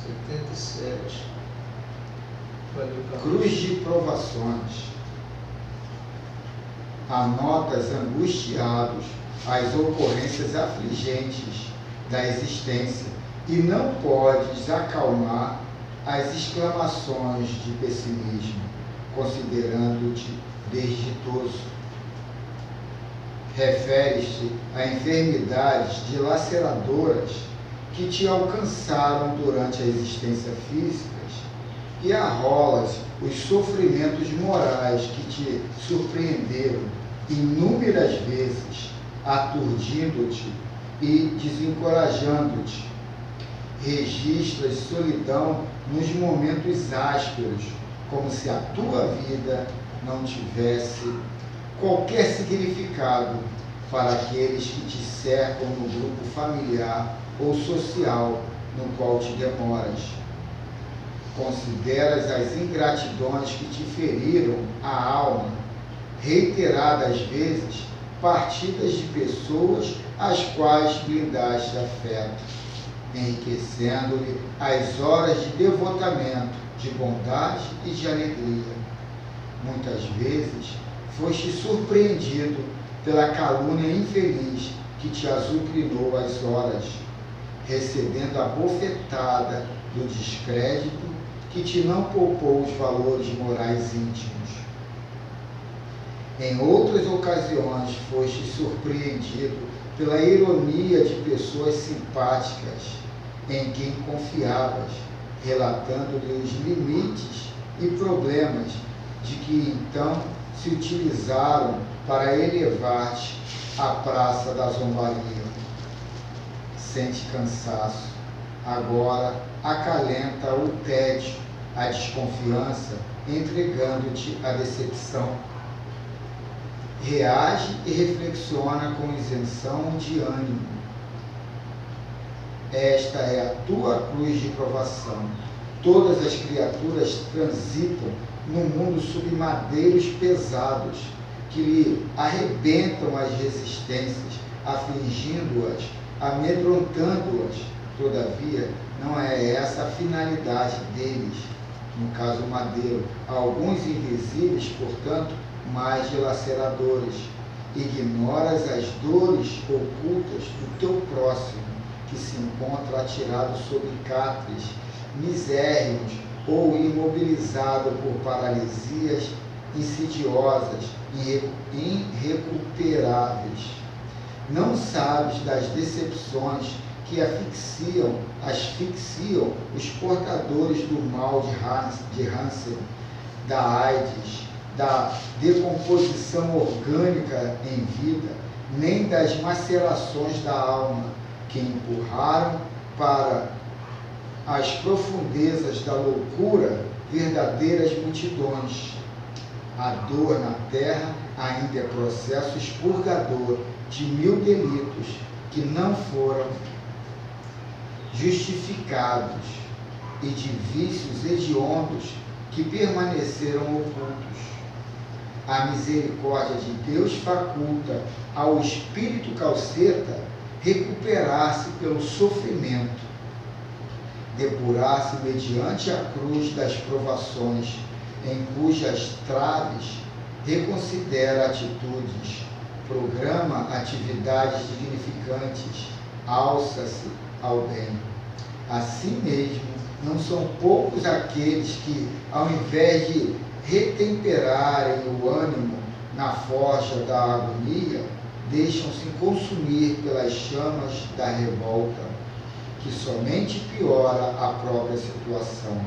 77. Cruz de provações. Anotas angustiados as ocorrências afligentes da existência e não podes acalmar as exclamações de pessimismo, considerando-te desditoso. Referes-te a enfermidades dilaceradoras que te alcançaram durante a existência física e arrolas os sofrimentos morais que te surpreenderam inúmeras vezes, aturdindo-te e desencorajando-te. Registras solidão nos momentos ásperos, como se a tua vida não tivesse qualquer significado para aqueles que te cercam no grupo familiar ou social no qual te demoras. Consideras as ingratidões que te feriram a alma, reiteradas vezes, partidas de pessoas às quais blindaste afeto, enriquecendo-lhe as horas de devotamento, de bondade e de alegria. Muitas vezes foste surpreendido pela calúnia infeliz que te azucrinou as horas, recebendo a bofetada do descrédito que te não poupou os valores morais íntimos. Em outras ocasiões foste surpreendido pela ironia de pessoas simpáticas em quem confiavas, relatando-lhe os limites e problemas de que então se utilizaram para elevar-te à praça da zombaria. Sente cansaço. Agora acalenta o tédio, a desconfiança, entregando-te a decepção. Reage e reflexiona com isenção de ânimo. Esta é a tua cruz de provação. Todas as criaturas transitam no mundo sob madeiros pesados, que lhe arrebentam as resistências, afligindo-as, amedrontando-as. Todavia, não é essa a finalidade deles, no caso madeiro, alguns invisíveis, portanto, mais dilaceradoras. Ignoras as dores ocultas do teu próximo, que se encontra atirado sobre cátres, misérrimos ou imobilizado por paralisias insidiosas e irrecuperáveis. Não sabes das decepções que asfixiam os portadores do mal de Hansen, da AIDS, da decomposição orgânica em vida, nem das macerações da alma, que empurraram para as profundezas da loucura verdadeiras multidões. A dor na terra ainda é processo expurgador de 1000 delitos que não foram justificados e de vícios hediondos que permaneceram ocultos. A misericórdia de Deus faculta ao espírito calceta recuperar-se pelo sofrimento, depurar-se mediante a cruz das provações, em cujas traves reconsidera atitudes, programa atividades dignificantes, alça-se ao bem. Assim mesmo, não são poucos aqueles que, ao invés de retemperarem o ânimo na forja da agonia, deixam-se consumir pelas chamas da revolta, que somente piora a própria situação.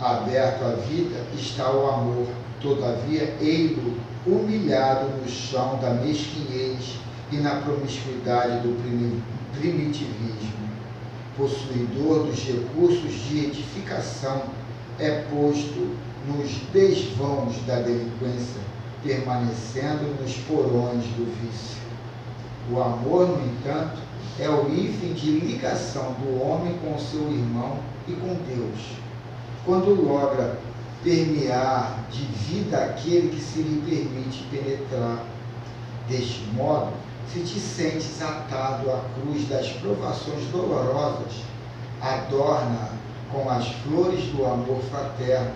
Aberto à vida está o amor, todavia ei-lo humilhado no chão da mesquinhez e na promiscuidade do primitivismo. Possuidor dos recursos de edificação, é posto nos desvãos da delinquência, permanecendo nos porões do vício. O amor, no entanto, é o hífen de ligação do homem com o seu irmão e com Deus. Quando logra permear de vida aquele que se lhe permite penetrar. Deste modo, se te sentes atado à cruz das provações dolorosas, adorna com as flores do amor fraterno,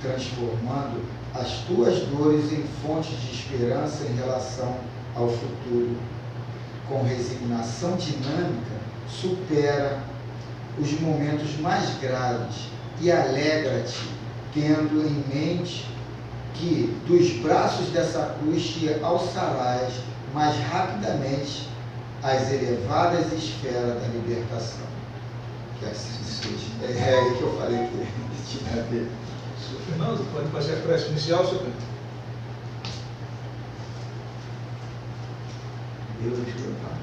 transformando as tuas dores em fontes de esperança em relação ao futuro. Com resignação dinâmica, supera os momentos mais graves e alegra-te, tendo em mente que dos braços dessa cruz te alçarás mais rapidamente às elevadas esferas da libertação. Que assim seja. É aí que eu falei que tinha a ver. Senhor Fernando, pode fazer a prece inicial, senhor Fernando? Deus, meu Pai,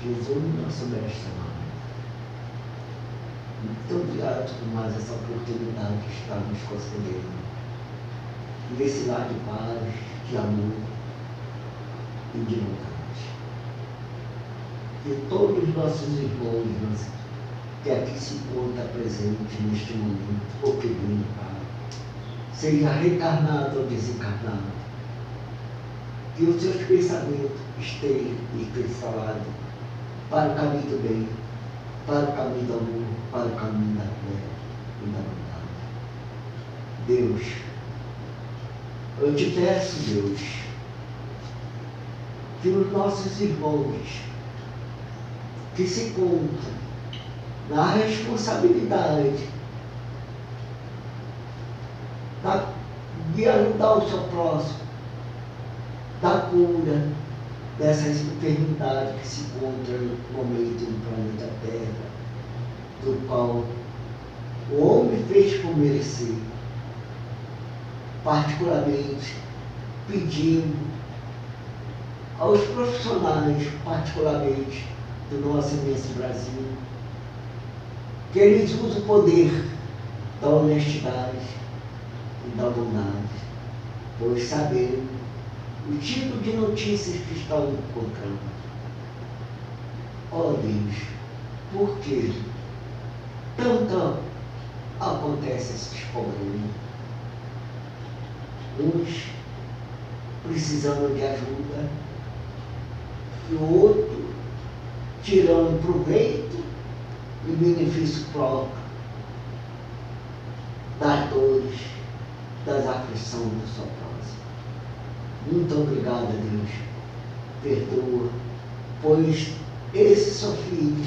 Jesus, nosso mestre amado, muito obrigado por mais essa oportunidade que está nos concedendo, nesse lar de paz, de amor e de vontade. Que todos os nossos irmãos que aqui se encontram presentes neste momento, ou pedindo, Pai, seja reencarnado ou desencarnado, que os seus pensamentos estejam instalados para o caminho do bem, para o caminho do amor, para o caminho da fé e da vontade. Deus, eu te peço, Deus, que os nossos irmãos que se encontram na responsabilidade de ajudar o seu próximo, da cura dessas enfermidades que se encontram no momento no planeta Terra, do qual o homem fez por merecer, particularmente pedindo aos profissionais, particularmente do nosso imenso Brasil, que eles usem o poder da honestidade e da bondade, pois sabemos o tipo de notícias que estão encontrando. Ó Deus, por que tanto acontece esses problemas? Uns precisando de ajuda e o outro tirando proveito e benefício próprio das dores, das aflições do seu próximo. Muito obrigado, Deus. Perdoa, pois esse seu filho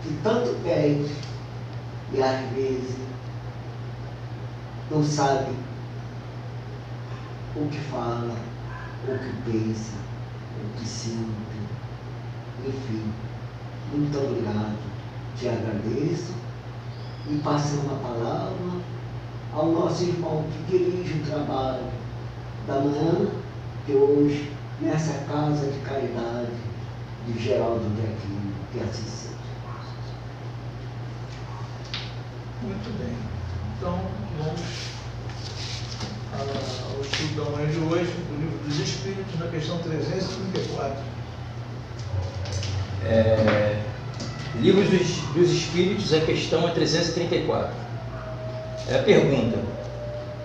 que tanto pede e às vezes não sabe o que fala, o que pensa, o que sente, enfim. Muito obrigado, te agradeço e passando a palavra ao nosso irmão que dirige o trabalho da manhã de hoje nessa casa de caridade de Geraldo Grequinho, que assim seja. Muito bem. Então, vamos ao estudo da manhã de hoje, do Livro dos Espíritos, na questão 334. Livro dos Espíritos, a questão é 334. É a pergunta: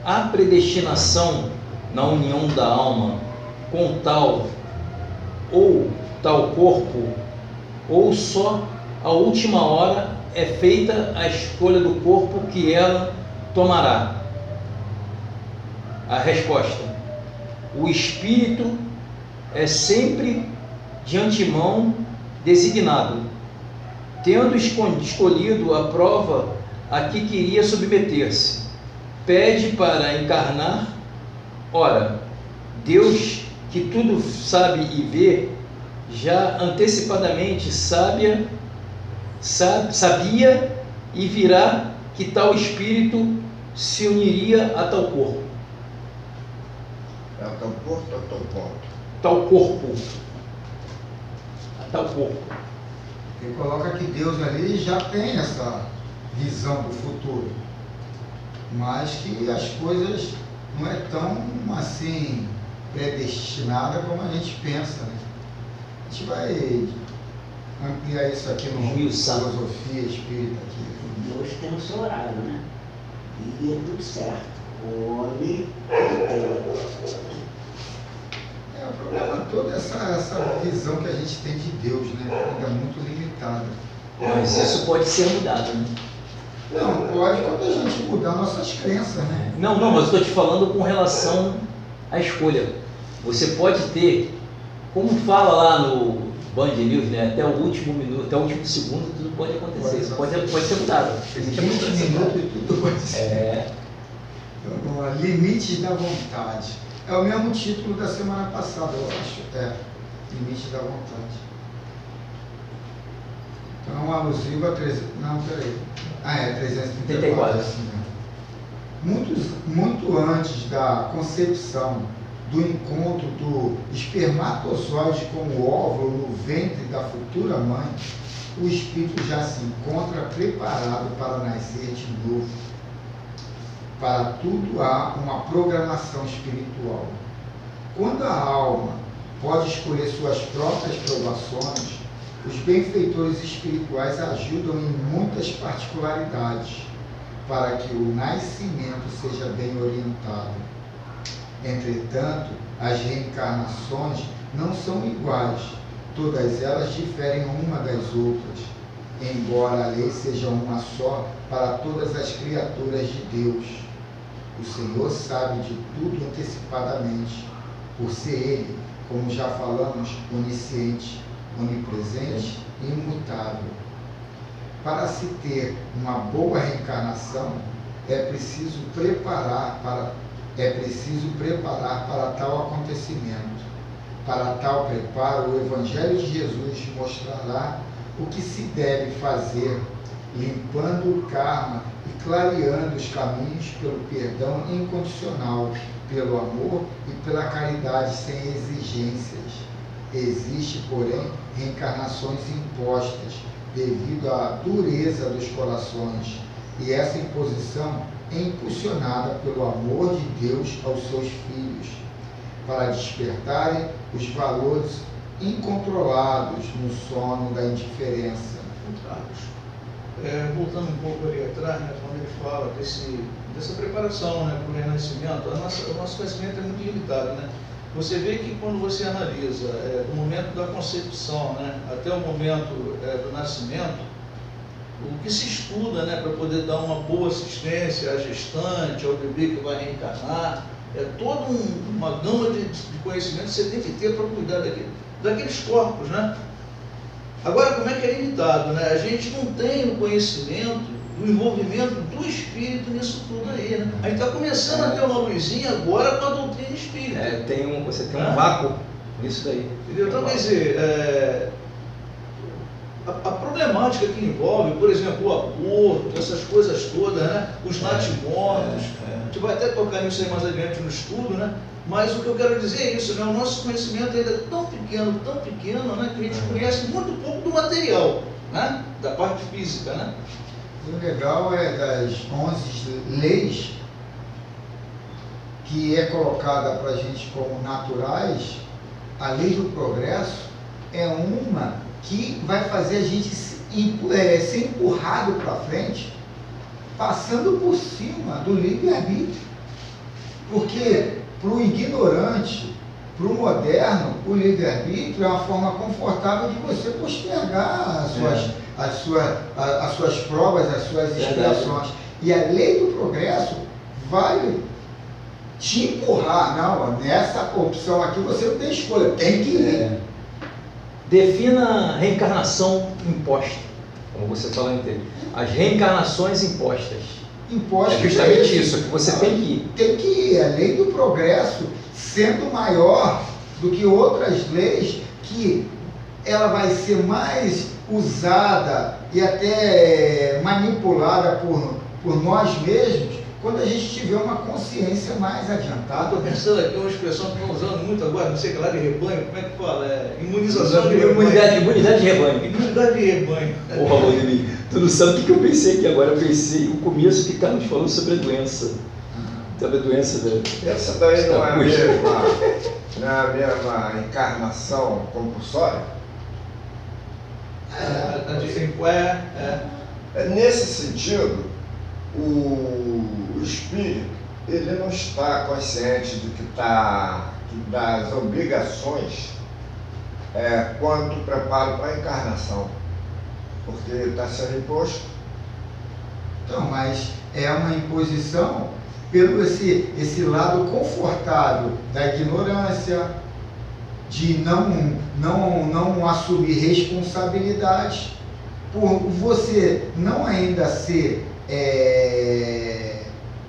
há predestinação na união da alma com tal ou tal corpo, ou só a última hora é feita a escolha do corpo que ela tomará? A resposta: o espírito é sempre de antemão designado, tendo escolhido a prova a que queria submeter-se. Pede para encarnar. Ora, Deus, que tudo sabe e vê, já antecipadamente sabia e virá que tal espírito se uniria a tal corpo. É tal corpo ou tal corpo? Tal corpo. A tal corpo. Ele coloca que Deus ali já tem essa visão do futuro, mas que as coisas não é tão assim predestinada como a gente pensa, né? A gente vai ampliar isso aqui no Filosofia Espírita aqui. Deus tem o seu horário, né? E é tudo certo. O homem O problema todo é essa visão que a gente tem de Deus, né? Ainda muito limitada. Mas isso pode ser mudado, né? Não, pode quando a gente mudar nossas crenças, né? Não, mas eu estou te falando com relação à escolha. Você pode ter, como fala lá no Band News, né? Até o último minuto, até o último segundo, tudo pode acontecer. Isso pode ser mudado. Existe a 20 mudança. minutos e tudo pode ser. Limites da vontade. É o mesmo título da semana passada, eu acho. Limite da vontade. Então, alusivo a 300. Não, peraí. 334. Assim, né? Muito antes da concepção, do encontro do espermatozoide com o óvulo no ventre da futura mãe, o espírito já se encontra preparado para nascer de novo. Para tudo há uma programação espiritual. Quando a alma pode escolher suas próprias provações, os benfeitores espirituais ajudam em muitas particularidades para que o nascimento seja bem orientado. Entretanto, as reencarnações não são iguais, todas elas diferem uma das outras, embora a lei seja uma só para todas as criaturas de Deus. O Senhor sabe de tudo antecipadamente, por ser Ele, como já falamos, onisciente, onipresente e imutável. Para se ter uma boa reencarnação, é preciso preparar para tal acontecimento. Para tal preparo, o Evangelho de Jesus mostrará o que se deve fazer, limpando o karma e clareando os caminhos pelo perdão incondicional, pelo amor e pela caridade sem exigências. Existe, porém, reencarnações impostas devido à dureza dos corações, e essa imposição é impulsionada pelo amor de Deus aos seus filhos, para despertarem os valores incontrolados no sono da indiferença. Voltando um pouco ali atrás, né, quando ele fala dessa preparação, né, para o renascimento, o nosso conhecimento é muito limitado, né? Você vê que quando você analisa do momento da concepção, né, até o momento do nascimento, o que se estuda, né, para poder dar uma boa assistência à gestante, ao bebê que vai reencarnar, é toda uma gama de conhecimentos que você tem que ter para cuidar daqueles corpos, né? Agora, como é que é limitado, né? A gente não tem o conhecimento do envolvimento do espírito nisso tudo aí, né? A gente está começando a ter uma luzinha agora com a doutrina espírita. Você tem um vácuo nisso daí. Entendeu? Então, quer dizer, a problemática que envolve, por exemplo, o aborto, essas coisas todas, né? Os natimortos, a gente vai até tocar nisso aí mais adiante no estudo, né? Mas o que eu quero dizer é isso, né? O nosso conhecimento ainda é tão pequeno, né? Que a gente conhece muito pouco do material, né? Da parte física, né? O legal é das 11 leis que é colocada para a gente como naturais, a lei do progresso é uma que vai fazer a gente ser empurrado para frente, passando por cima do livre-arbítrio. Porque para o ignorante, para o moderno, o livre-arbítrio é uma forma confortável de você postergar as suas provas, as suas expiações. E a lei do progresso vai te empurrar. Não, nessa opção aqui você não tem escolha, tem que ir. Defina reencarnação imposta, como você falou inteiro. As reencarnações impostas. É justamente isso, que você tem que ir. Tem que ir. A lei do progresso, sendo maior do que outras leis, que ela vai ser mais usada e até manipulada por nós mesmos, quando a gente tiver uma consciência mais adiantada. Estou pensando aqui uma expressão que estão usando muito agora, não sei que lá de rebanho, como é que fala? Imunização de rebanho. Imunidade de rebanho. Imunidade de rebanho. Porra, Valdemir, tu não sabe o que eu pensei aqui agora. Eu pensei o começo que estávamos falando sobre a doença. Sobre a doença da... Essa daí não é a mesma encarnação compulsória? Nesse sentido, o espírito, ele não está consciente das obrigações quanto preparo para a encarnação. porque está sendo imposto. Então, mas é uma imposição pelo esse lado confortável da ignorância, de não assumir responsabilidade, por você não ainda ser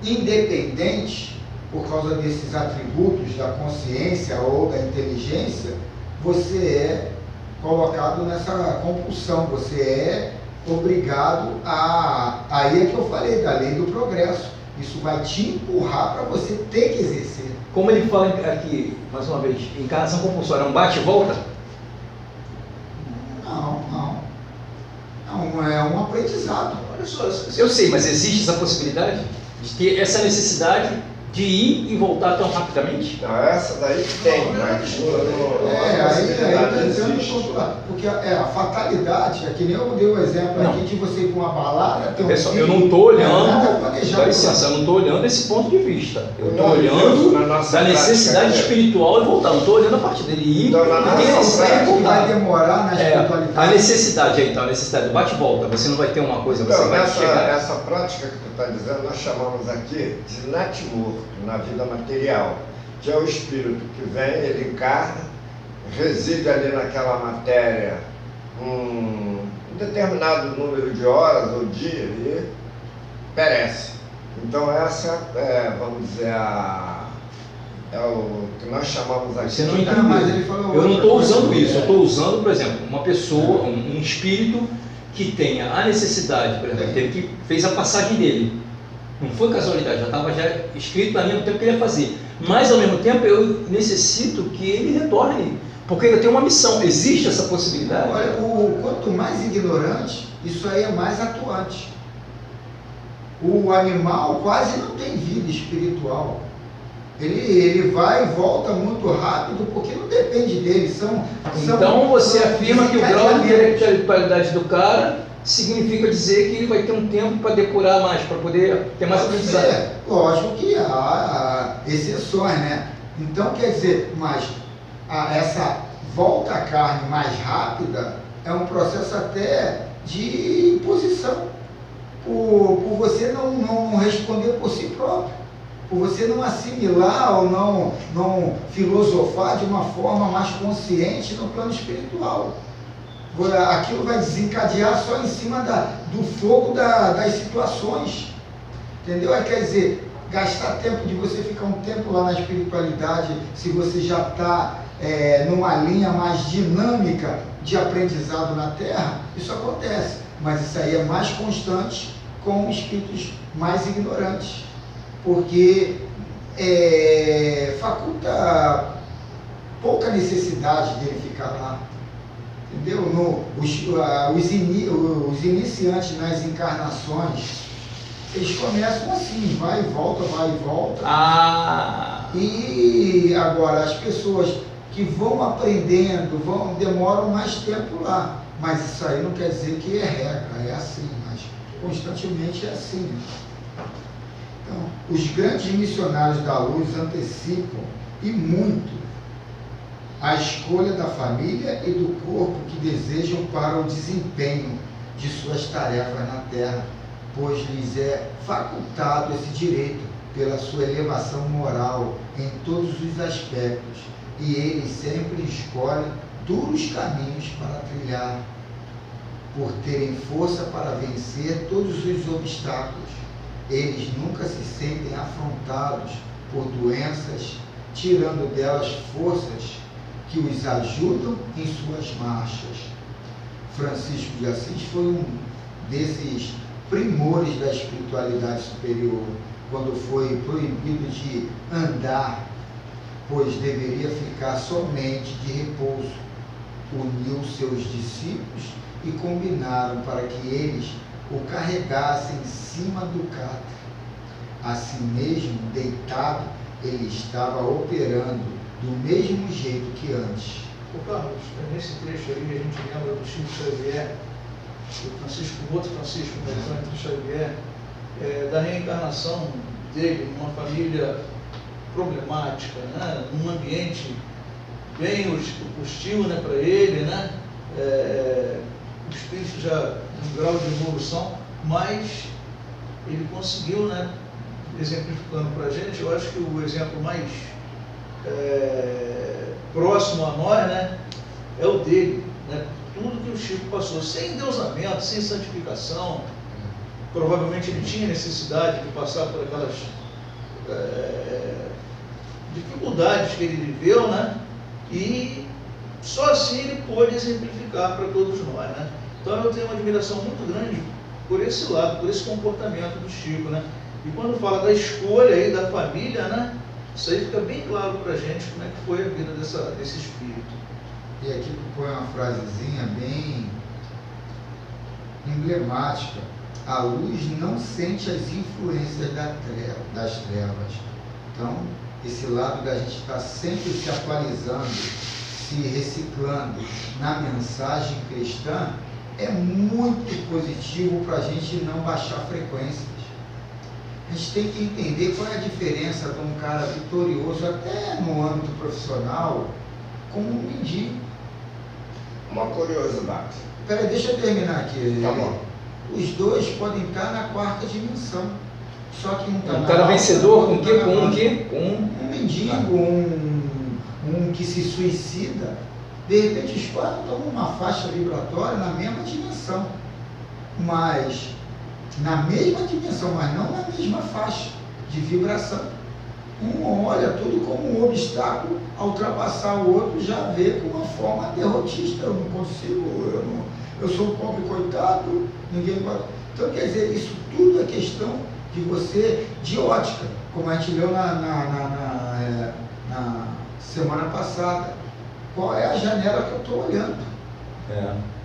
independente por causa desses atributos da consciência ou da inteligência, você é colocado nessa compulsão, você é obrigado aí é que eu falei, da lei do progresso. Isso vai te empurrar para você ter que exercer. Como ele fala aqui, mais uma vez, encarnação compulsória, é um bate e volta? Não, é um aprendizado. Olha só, Eu sei, mas existe essa possibilidade de ter essa necessidade de ir e voltar tão rapidamente? Não, essa daí tem, mas aí existe. Porque a fatalidade, é que nem eu dei o exemplo aqui de você ir para uma balada. Pessoal, eu não estou olhando, dá licença, eu não estou olhando esse ponto de vista. Eu estou olhando da necessidade espiritual e voltar. Eu não estou olhando a partir dele ir então, e ter necessidade de voltar. Vai demorar na espiritualidade. A necessidade aí, então, a necessidade do bate-volta. Você não vai ter uma coisa, você então, vai chegar. Essa prática que tu está dizendo, nós chamamos aqui de natimorto, na vida material, que é o espírito que vem, ele encarna, reside ali naquela matéria um determinado número de horas ou dia e perece. Então essa vamos dizer, é o que nós chamamos aqui. Você não entendeu. Mas ele falou eu não estou usando isso, eu estou usando, por exemplo, uma pessoa, um espírito que tenha a necessidade, por exemplo, que fez a passagem dele. Não foi casualidade, já estava escrito na linha do tempo que ele ia fazer. Mas, ao mesmo tempo, eu necessito que ele retorne, porque ele tem uma missão. Existe essa possibilidade? Olha, quanto mais ignorante, isso aí é mais atuante. O animal quase não tem vida espiritual. Ele vai e volta muito rápido, porque não depende dele. Então, você afirma que o grau de intelectualidade do cara significa dizer que ele vai ter um tempo para depurar mais, para poder ter mais aprendizado. Lógico que há exceções, né? Então, quer dizer, mas essa volta à carne mais rápida é um processo até de imposição, por você não responder por si próprio, por você não assimilar ou não filosofar de uma forma mais consciente no plano espiritual. Aquilo vai desencadear só em cima do fogo das situações, entendeu? Quer dizer, gastar tempo de você ficar um tempo lá na espiritualidade, se você já está numa linha mais dinâmica de aprendizado na Terra, isso acontece, mas isso aí é mais constante com espíritos mais ignorantes, porque faculta pouca necessidade dele ficar lá. Entendeu? Os iniciantes nas encarnações, eles começam assim, vai e volta, vai e volta. E agora as pessoas que vão aprendendo, demoram mais tempo lá. Mas isso aí não quer dizer que é regra, é assim, mas constantemente é assim. Então, os grandes missionários da luz antecipam, e muito, a escolha da família e do corpo que desejam para o desempenho de suas tarefas na Terra, pois lhes é facultado esse direito pela sua elevação moral em todos os aspectos, e eles sempre escolhem duros caminhos para trilhar, por terem força para vencer todos os obstáculos. Eles nunca se sentem afrontados por doenças, tirando delas forças que os ajudam em suas marchas. Francisco de Assis foi um desses primores da espiritualidade superior, quando foi proibido de andar, pois deveria ficar somente de repouso. Uniu seus discípulos e combinaram para que eles o carregassem em cima do catre. Assim mesmo, deitado, ele estava operando do mesmo jeito que antes. Carlos, nesse trecho aí a gente lembra do Chico Xavier, o outro Francisco, do Xavier, da reencarnação dele numa família problemática, né? Num ambiente bem hostil, né, para ele, né? o espírito já em grau de evolução, mas ele conseguiu, né, exemplificando para a gente, eu acho que o exemplo mais próximo a nós, né, é o dele, né? Tudo que o Chico passou, sem endeusamento, sem santificação, provavelmente ele tinha necessidade de passar por aquelas dificuldades que ele viveu, né? E só assim ele pôde exemplificar para todos nós, né? Então eu tenho uma admiração muito grande por esse lado, por esse comportamento do Chico, né? E quando fala da escolha aí da família, né? Isso aí fica bem claro para a gente como é que foi a vida desse espírito. E aqui põe uma frasezinha bem emblemática. A luz não sente as influências das trevas. Então, esse lado da gente estar sempre se atualizando, se reciclando na mensagem cristã, é muito positivo para a gente não baixar frequências. A gente tem que entender qual é a diferença de um cara vitorioso, até no âmbito profissional, como um mendigo. Uma curiosidade. Peraí, deixa eu terminar aqui. Tá bom. Os dois podem estar na quarta dimensão. Só que um está Um cara vencedor com o quê? Com o quê? Um mendigo, um que se suicida. De repente os quatro estão numa faixa vibratória na mesma dimensão. Mas na mesma dimensão, mas não na mesma faixa de vibração. Um olha tudo como um obstáculo, ao ultrapassar o outro já vê com uma forma derrotista. Eu não consigo, eu sou um pobre coitado, ninguém pode. Então, quer dizer, isso tudo é questão de você, de ótica, como a gente leu na semana passada. Qual é a janela que eu estou olhando?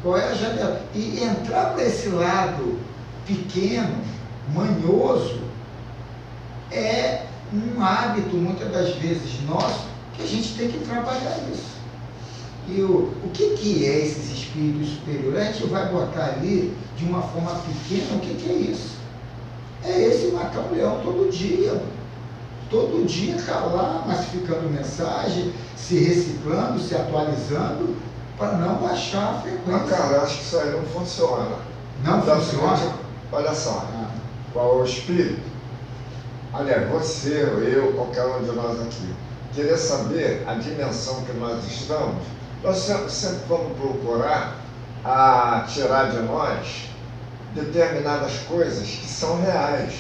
Qual é a janela? E entrar para esse lado pequeno, manhoso, é um hábito, muitas das vezes, nosso, que a gente tem que trabalhar isso. E o que é esses espíritos superiores? A gente vai botar ali de uma forma pequena, o que é isso? É esse matar um leão todo dia. Todo dia está lá massificando mensagem, se reciclando, se atualizando, para não baixar a frequência. Mas, cara, acho que isso aí não funciona. Não Então, funciona? Olha só, qual é o espírito? Aliás, você, eu, qualquer um de nós aqui, querer saber a dimensão que nós estamos, nós sempre vamos procurar tirar de nós determinadas coisas que são reais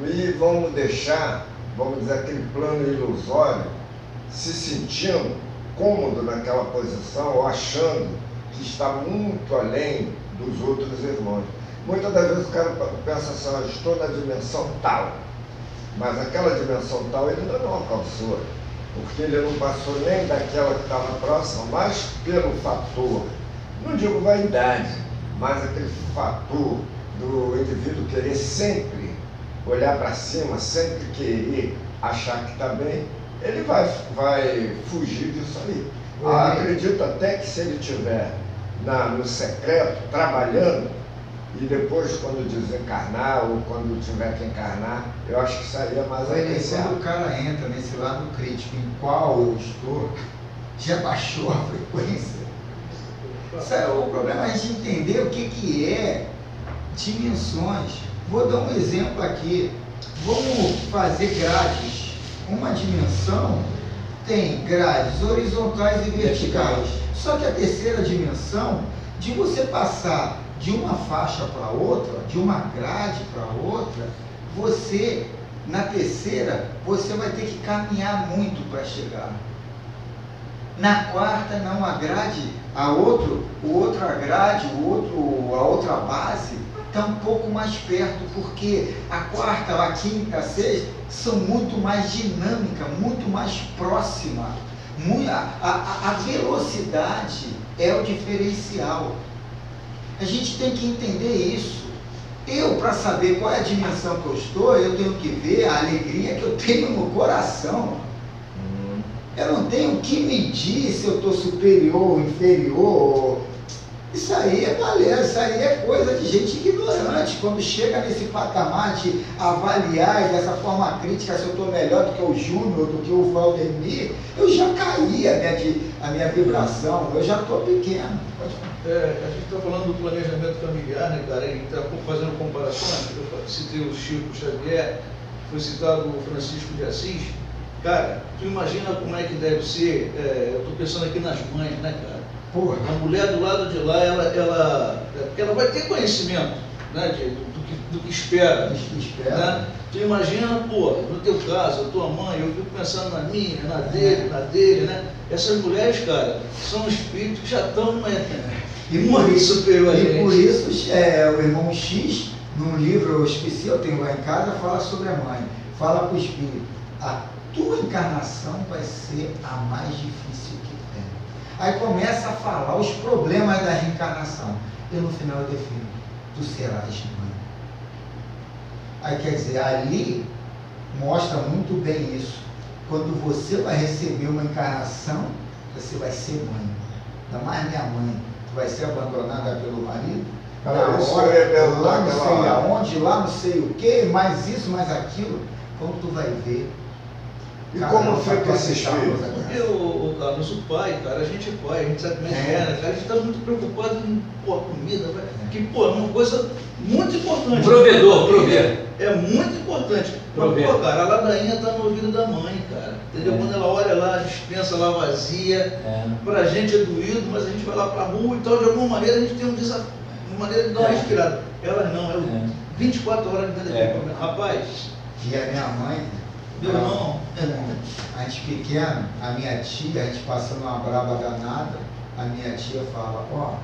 e vamos deixar, vamos dizer, aquele plano ilusório, se sentindo cômodo naquela posição ou achando que está muito além dos outros irmãos. Muitas das vezes o cara pensa assim, eu estou na dimensão tal, mas aquela dimensão tal ele ainda não alcançou, porque ele não passou nem daquela que estava próxima, mas pelo fator, não digo vaidade, mas aquele fator do indivíduo querer sempre olhar para cima, sempre querer achar que está bem, ele vai fugir disso aí. Acredito até que se ele estiver no secreto, trabalhando, e depois quando desencarnar ou quando tiver que encarnar, eu acho que seria mais apreciado. Quando o cara entra nesse lado crítico em qual eu estou, já baixou a frequência. O problema é a gente entender o que é dimensões. Vou dar um exemplo aqui. Vamos fazer grades. Uma dimensão tem grades horizontais e verticais. Só que a terceira dimensão, de você passar de uma faixa para outra, de uma grade para outra, você, na terceira, você vai ter que caminhar muito para chegar. Na quarta, não, a grade, a outra grade, a outra base, está um pouco mais perto, porque a quarta, a quinta, a sexta, são muito mais dinâmicas, muito mais próximas. A velocidade é o diferencial. A gente tem que entender isso. Eu, para saber qual é a dimensão que eu estou, eu tenho que ver a alegria que eu tenho no coração. Eu não tenho que medir se eu estou superior ou inferior. Isso aí é galera, isso aí é coisa de gente ignorante. Quando chega nesse patamar de avaliar dessa forma crítica se eu estou melhor do que o Júnior, do que o Valdemir, eu já caí a minha vibração, eu já estou pequeno. A gente está falando do planejamento familiar, né, cara? E está fazendo comparações. Eu citei o Chico Xavier, foi citado o Francisco de Assis. Cara, tu imagina como é que deve ser, eu estou pensando aqui nas mães, né, cara? Porra. A mulher do lado de lá, ela vai ter conhecimento, né, do que espera. Né? Tu imagina, pô, no teu caso, a tua mãe, eu fico pensando na minha, na dele, né? Essas mulheres, cara, são espíritos que já estão muito superior a gente. E por isso, o irmão X, num livro, eu esqueci, eu tenho lá em casa, fala sobre a mãe, fala para o espírito, a tua encarnação vai ser a mais difícil que tem. Aí começa a falar os problemas da reencarnação. E no final eu defino, tu serás mãe. Aí quer dizer, ali mostra muito bem isso. Quando você vai receber uma encarnação, você vai ser mãe. Ainda mais minha mãe. Tu vai ser abandonada pelo marido. Na hora, lá não sei aonde, lá não sei o que, mais isso, mais aquilo. Como tu vai ver. E como foi que esse espírito? Porque, Carlos, o pai, cara, a gente é pai, a gente sabe como é que é, né, cara? A gente está muito preocupado em comida, que, é uma coisa muito importante. Prover. É muito importante. Mas, cara, a ladainha está no ouvido da mãe, cara. Entendeu? Quando ela olha lá, a dispensa lá vazia, pra gente é doído, mas a gente vai lá pra rua e tal, de alguma maneira a gente tem um desafio, uma maneira de dar uma respirada. Elas não, 24 horas dentro daquele rapaz. E a minha mãe, meu irmão, a gente pequeno, a minha tia, a gente passando uma braba danada, a minha tia fala, ó,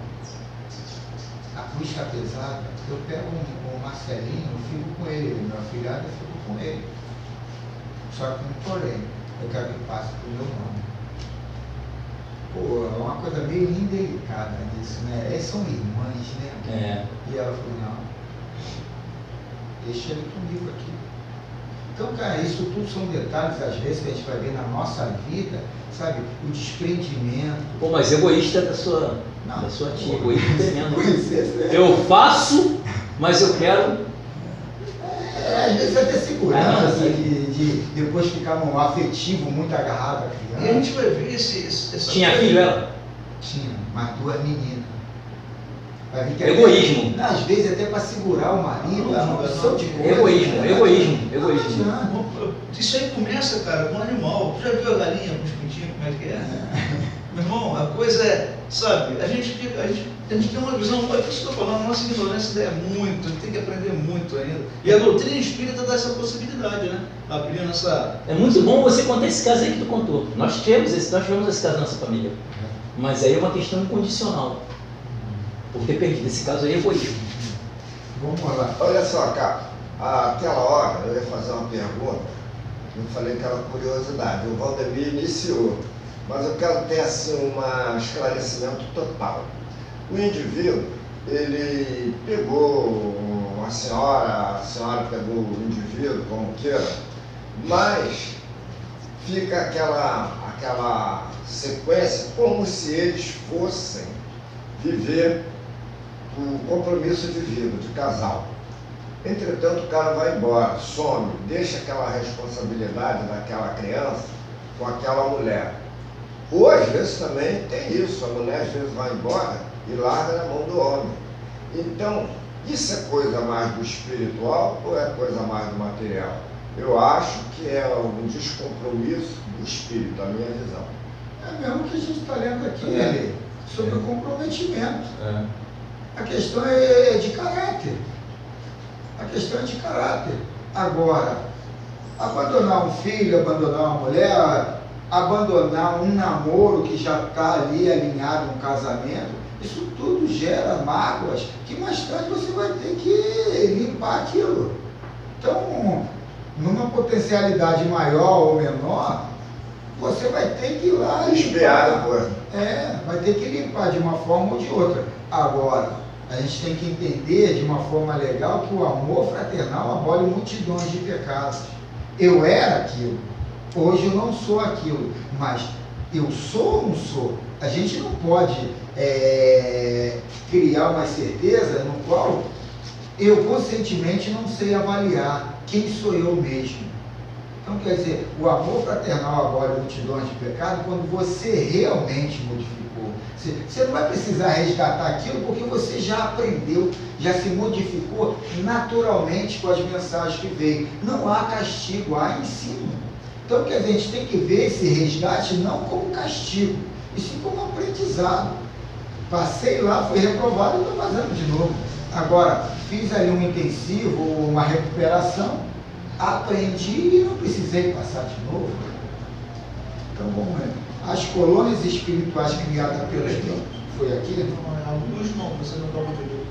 a cruz está pesada, eu pego o Marcelinho, eu fico com ele, meu afilhado, eu fico com ele. Só que um porém, eu quero que passe pro meu nome. Pô, é uma coisa meio indelicada disso, né? Eles são irmãs, né? E ela falou, não, deixa ele comigo aqui. Então, cara, isso tudo são detalhes, às vezes, que a gente vai ver na nossa vida, sabe? O desprendimento. Pô, mas egoísta da sua tia, egoísta tremendo. Eu faço, mas eu quero. Às vezes até segurança, de depois ficar num afetivo muito agarrado à criança. E a gente vai ver essa Tinha filho ela? Tinha, mas duas meninas. Egoísmo. Às vezes até para segurar o marido, uma opção de coisa. Egoísmo. Isso aí começa, cara, com um animal. Tu já viu a galinha com os pintinhos, como é que é? Meu irmão, a coisa é, sabe, a gente tem uma visão, é isso que eu estou falando, a nossa ignorância é muito, a gente tem que aprender muito ainda. E a doutrina espírita dá essa possibilidade, né? Abrindo essa... É muito bom você contar esse caso aí que tu contou. Nós tivemos esse caso na nossa família. Mas aí é uma questão incondicional. Por ter perdido. Esse caso aí é egoísmo. Vamos lá. Olha só, cara, aquela hora eu ia fazer uma pergunta, eu falei que era curiosidade, o Valdemir iniciou, mas eu quero ter assim um esclarecimento total. O indivíduo, ele pegou uma senhora, a senhora pegou o indivíduo, como queira, mas fica aquela sequência como se eles fossem viver o compromisso de vida, de casal. Entretanto, o cara vai embora, some, deixa aquela responsabilidade daquela criança com aquela mulher. Ou às vezes também tem isso, a mulher às vezes vai embora e larga na mão do homem. Então, isso é coisa mais do espiritual ou é coisa mais do material? Eu acho que é um descompromisso do espírito, a minha visão. É mesmo que a gente está lendo aqui, sobre o comprometimento. A questão é de caráter. A questão é de caráter. Agora, abandonar um filho, abandonar uma mulher, abandonar um namoro que já está ali alinhado no casamento, isso tudo gera mágoas que mais tarde você vai ter que limpar aquilo. Então, numa potencialidade maior ou menor, você vai ter que ir lá limpar. Vai ter que limpar de uma forma ou de outra. Agora, a gente tem que entender de uma forma legal que o amor fraternal abole multidões de pecados. Eu era aquilo, hoje eu não sou aquilo, mas eu sou ou não sou? A gente não pode criar uma certeza no qual eu conscientemente não sei avaliar quem sou eu mesmo. Então, quer dizer, o amor fraternal agora multidões de pecado, quando você realmente modificou. Você não vai precisar resgatar aquilo porque você já aprendeu, já se modificou naturalmente com as mensagens que veio. Não há castigo, há ensino. Então, quer dizer, a gente tem que ver esse resgate não como castigo, e sim como aprendizado. Passei lá, fui reprovado e estou fazendo de novo. Agora, fiz ali um intensivo, uma recuperação, aprendi e não precisei passar de novo. Então, vamos ver. As colônias espirituais criadas pelos... Foi aqui? Não, a luz não, você não acabou de ver.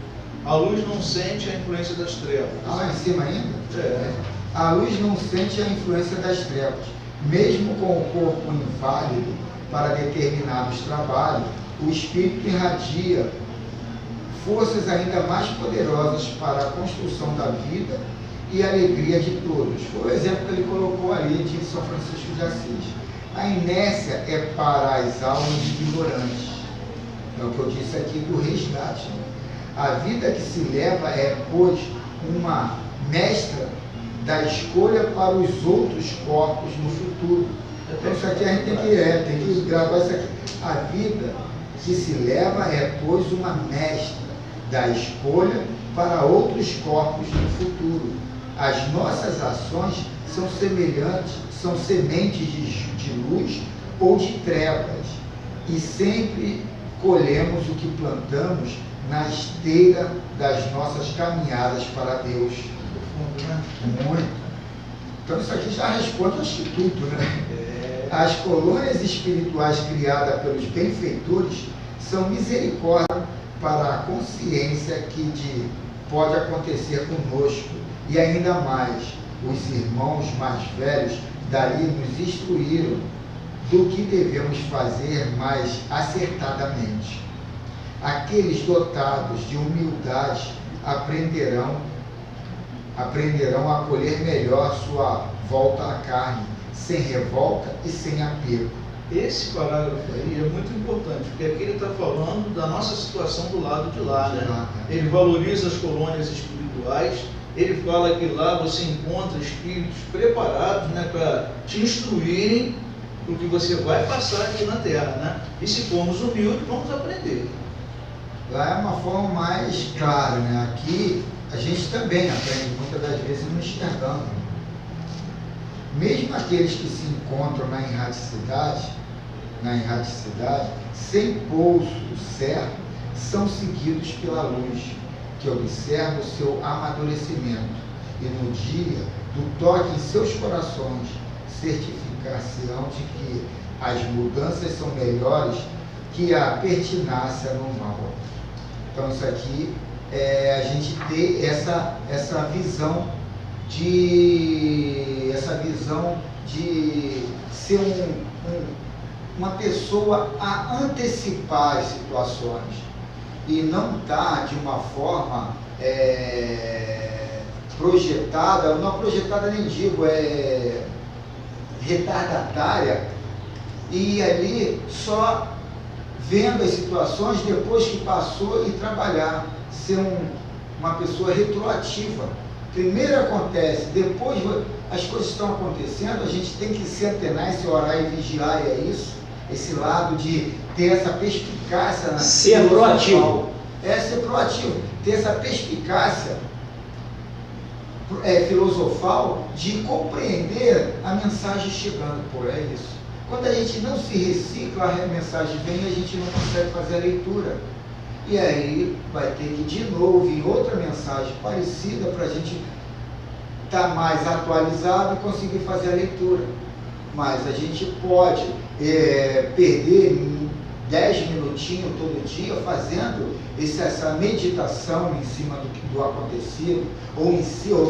A luz não sente a influência das trevas. Ah, lá em cima ainda? É. A luz não sente a influência das trevas. Mesmo com o corpo inválido para determinados trabalhos, o espírito irradia forças ainda mais poderosas para a construção da vida e a alegria de todos. Foi o exemplo que ele colocou ali de São Francisco de Assis. A inércia é para as almas ignorantes. É o que eu disse aqui do resgate. Né? A vida que se leva é, pois, uma mestra da escolha para os outros corpos no futuro. Então isso aqui a gente tem que gravar isso aqui. A vida que se leva é, pois, uma mestra da escolha para outros corpos no futuro. As nossas ações são semelhantes, são sementes de luz ou de trevas, e sempre colhemos o que plantamos na esteira das nossas caminhadas para Deus. Muito. Então isso aqui já responde ao Instituto, né? As colônias espirituais criadas pelos benfeitores são misericórdia para a consciência que pode acontecer conosco, e ainda mais, os irmãos mais velhos dali nos instruíram do que devemos fazer mais acertadamente. Aqueles dotados de humildade aprenderão a acolher melhor sua volta à carne, sem revolta e sem apego. Esse parágrafo aí é muito importante, porque aqui ele está falando da nossa situação do lado de lá, né? Ele valoriza as colônias espirituais, ele fala que lá você encontra espíritos preparados, né, para te instruírem o que você vai passar aqui na Terra, né? E se formos humildes, vamos aprender. Lá é uma forma mais clara, né? Aqui a gente também aprende muitas das vezes não enxergando. Mesmo aqueles que se encontram na erraticidade, sem pouso certo, são seguidos pela luz, que observa o seu amadurecimento, e no dia do toque em seus corações, certificar-se-ão de que as mudanças são melhores que a pertinácia no mal. Então isso aqui é a gente ter essa visão de ser uma pessoa a antecipar as situações e não estar de uma forma projetada, não projetada nem digo, retardatária, e ali só vendo as situações depois que passou e trabalhar, ser uma pessoa retroativa. Primeiro acontece, depois as coisas estão acontecendo, a gente tem que se antenar, se orar e vigiar, e é isso, esse lado de ter essa perspicácia. Ser proativo. Ser proativo, ter essa perspicácia filosofal de compreender a mensagem chegando. Pô, é isso. Quando a gente não se recicla, a mensagem vem e a gente não consegue fazer a leitura. E aí vai ter que de novo vir outra mensagem parecida para a gente estar mais atualizado e conseguir fazer a leitura. Mas a gente pode perder 10 minutinhos todo dia fazendo essa meditação em cima do acontecido, ou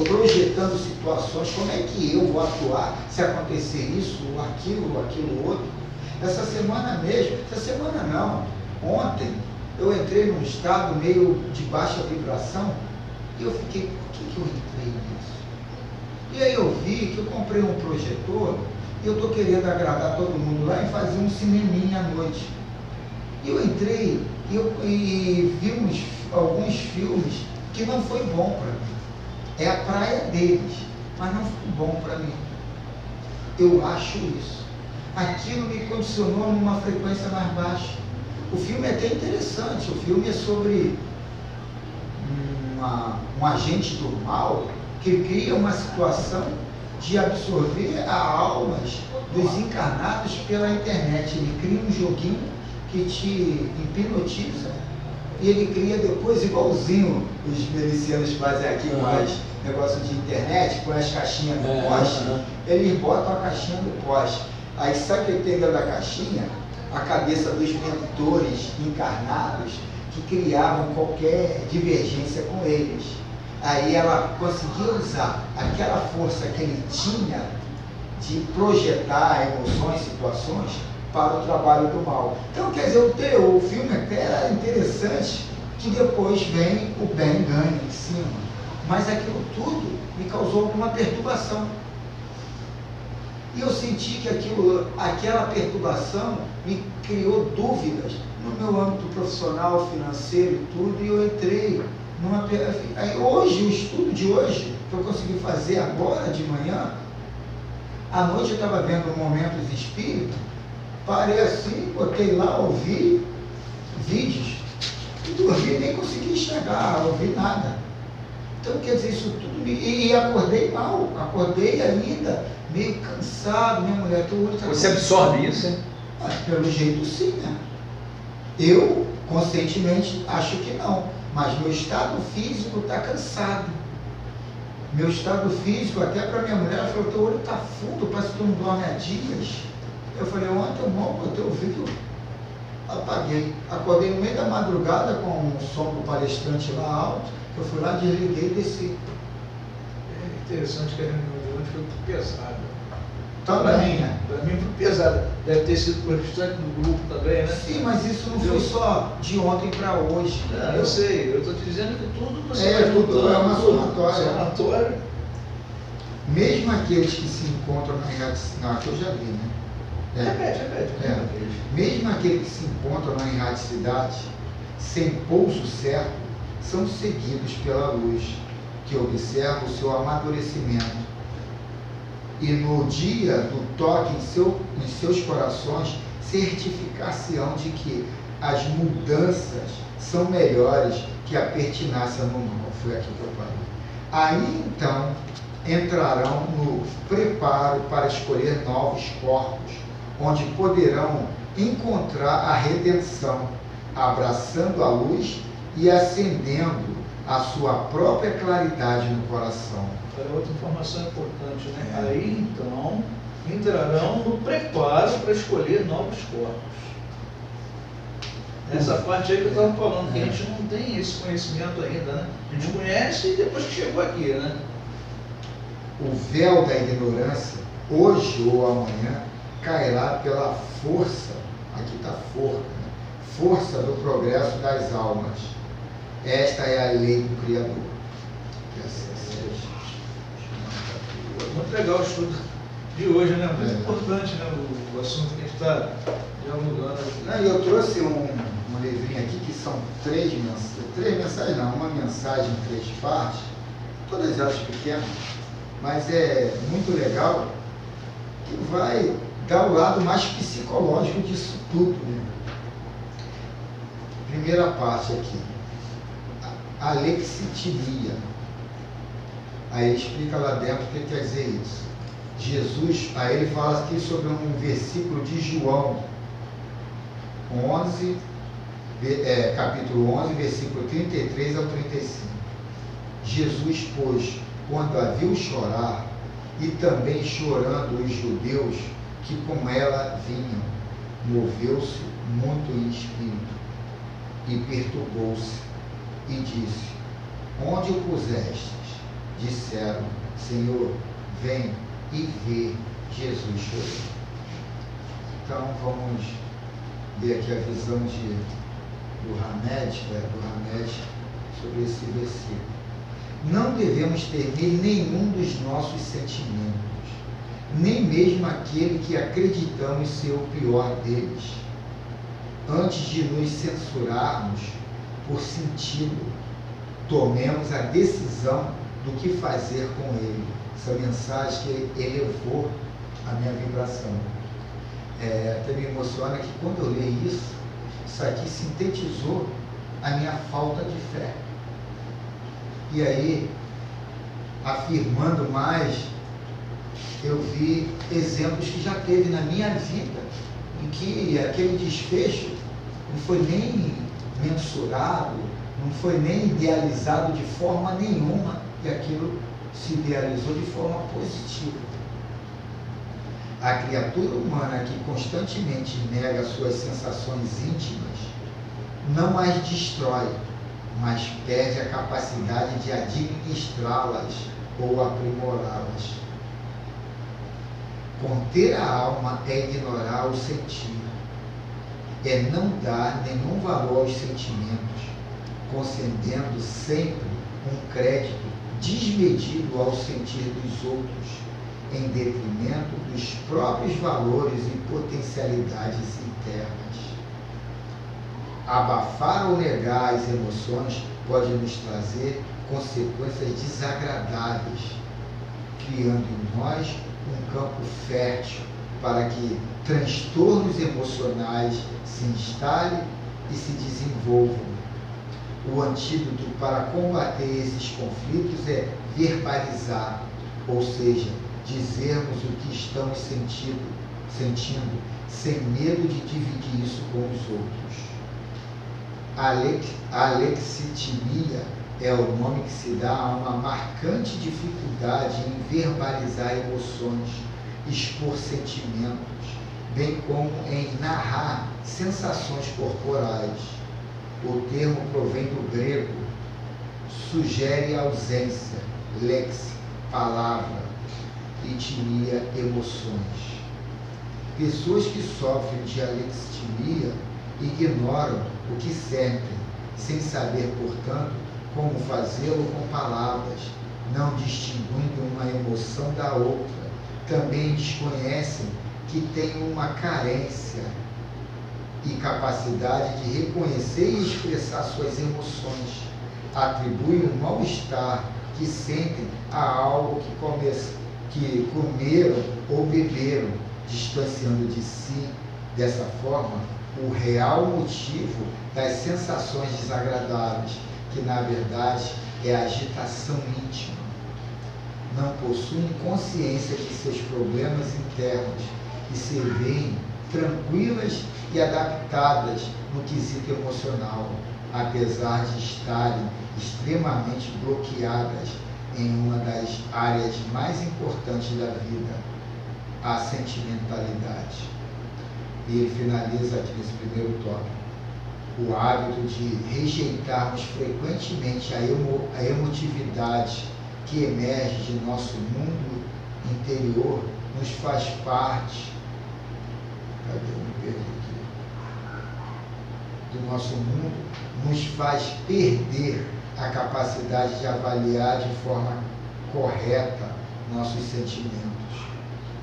projetando situações, como é que eu vou atuar se acontecer isso, ou aquilo outro. Essa semana não, ontem, eu entrei num estado meio de baixa vibração e eu fiquei, por que eu entrei nisso? E aí eu vi que eu comprei um projetor e eu estou querendo agradar todo mundo lá e fazer um cineminha à noite. Eu entrei e vi alguns filmes que não foi bom para mim. É a praia deles, mas não foi bom para mim. Eu acho isso. Aquilo me condicionou numa frequência mais baixa. O filme é até interessante. O filme é sobre um agente do mal que cria uma situação de absorver as almas dos encarnados pela internet. Ele cria um joguinho que te hipnotiza e ele cria depois, igualzinho os milicianos fazem aqui com as negócio de internet, com as caixinhas do poste, eles botam a caixinha do poste. Aí sabe o que tem dentro da caixinha? A cabeça dos mentores encarnados que criavam qualquer divergência com eles. Aí ela conseguia usar aquela força que ele tinha de projetar emoções, situações para o trabalho do mal. Então, quer dizer, o filme até era interessante, que depois vem o bem ganha em cima. Mas aquilo tudo me causou alguma perturbação. E eu senti que aquela perturbação me criou dúvidas no meu âmbito profissional, financeiro e tudo, e eu entrei numa... Aí hoje, o estudo de hoje, que eu consegui fazer agora de manhã, à noite eu estava vendo Momentos Espírita, parei assim, botei lá, ouvi vídeos, e dormi, nem consegui enxergar, ouvi nada. Então, quer dizer, isso tudo e acordei mal, acordei ainda meio cansado, minha mulher, Você absorve isso, hein? Pelo jeito sim, né? Eu, conscientemente, acho que não, mas meu estado físico está cansado. Meu estado físico, até para minha mulher, ela falou, teu olho está fundo, parece que tu não dorme há dias. Eu falei, ontem eu mal botei o vídeo, apaguei. Acordei no meio da madrugada com um som do palestrante lá alto, eu fui lá, desliguei e desci. É interessante que a reunião de hoje foi muito pesada. Também, né? Para mim foi pesada. Deve ter sido por restante do grupo também, né? Sim, mas isso não foi só de ontem para hoje. Não, eu sei, eu estou te dizendo que tudo você É, vai tudo juntando, é uma somatória. somatória. Mesmo aqueles que se encontram na erradicidade, não, aqui eu já vi, né? Repete. Mesmo aqueles que se encontram na erradicidade, sem pouso certo, são seguidos pela luz, que observa o seu amadurecimento. E no dia do toque em seus corações, certificar-se-ão de que as mudanças são melhores que a pertinácia no mal. Foi aqui que eu parei. Aí então entrarão no preparo para escolher novos corpos, onde poderão encontrar a redenção, abraçando a luz e acendendo a sua própria claridade no coração. Para outra informação importante, né? Aí então entrarão no preparo para escolher novos corpos. Essa parte aí que eu estava falando, que a gente não tem esse conhecimento ainda, né? A gente conhece depois que chegou aqui, né? O véu da ignorância, hoje ou amanhã, cairá pela força, aqui está força, né? Força do progresso das almas. Esta é a lei do Criador. Muito legal o estudo de hoje, né? Muito importante, né? O assunto que a gente está dialogando aqui. Eu trouxe um livrinho aqui que são três mensagens, não, uma mensagem em 3 partes, todas elas pequenas, mas é muito legal, que vai dar o lado mais psicológico disso tudo, né? Primeira parte aqui, alexitimia. Aí ele explica lá dentro o que quer dizer isso. Jesus, aí ele fala aqui sobre um versículo de João 11, capítulo 11, versículo 33 ao 35. Jesus, pois, quando a viu chorar, e também chorando os judeus que com ela vinham, moveu-se muito em espírito, e perturbou-se, e disse, onde o pusestes? Disseram, Senhor, vem e vê Jesus chorando. Então vamos ver aqui a visão do Hamed sobre esse versículo. Não devemos temer nenhum dos nossos sentimentos, nem mesmo aquele que acreditamos ser o pior deles. antes de nos censurarmos por senti-lo, tomemos a decisão do que fazer com ele. Essa mensagem que elevou a minha vibração. Até me emociona que quando eu leio isso aqui sintetizou a minha falta de fé. E aí, afirmando mais, eu vi exemplos que já teve na minha vida, em que aquele desfecho não foi nem mensurado, não foi nem idealizado de forma nenhuma, e aquilo se idealizou de forma positiva. A criatura humana que constantemente nega suas sensações íntimas não as destrói, mas perde a capacidade de administrá-las ou aprimorá-las. Conter a alma é ignorar o sentir, é não dar nenhum valor aos sentimentos, concedendo sempre um crédito desmedido ao sentir dos outros, em detrimento dos próprios valores e potencialidades internas. Abafar ou negar as emoções pode nos trazer consequências desagradáveis, criando em nós um campo fértil para que transtornos emocionais se instalem e se desenvolvam. O antídoto para combater esses conflitos é verbalizar, ou seja, dizermos o que estamos sentindo, sem medo de dividir isso com os outros. A alexitimia é o nome que se dá a uma marcante dificuldade em verbalizar emoções, expor sentimentos, bem como em narrar sensações corporais. O termo provém do grego, sugere ausência, lex, palavra, etimia, emoções. Pessoas que sofrem de alexitimia ignoram o que sentem, sem saber, portanto, como fazê-lo com palavras, não distinguindo uma emoção da outra. Também desconhecem que têm uma carência e capacidade de reconhecer e expressar suas emoções. Atribuem um mal-estar que sentem a algo que comeram ou beberam, distanciando de si, dessa forma, o real motivo das sensações desagradáveis, que na verdade é a agitação íntima. Não possuem consciência de seus problemas internos e se veem tranquilas e adaptadas no quesito emocional, apesar de estarem extremamente bloqueadas em uma das áreas mais importantes da vida, a sentimentalidade. E ele finaliza aqui nesse primeiro tópico. O hábito de rejeitarmos frequentemente a emotividade que emerge de nosso mundo interior nos faz parte do nosso mundo, nos faz perder a capacidade de avaliar de forma correta nossos sentimentos.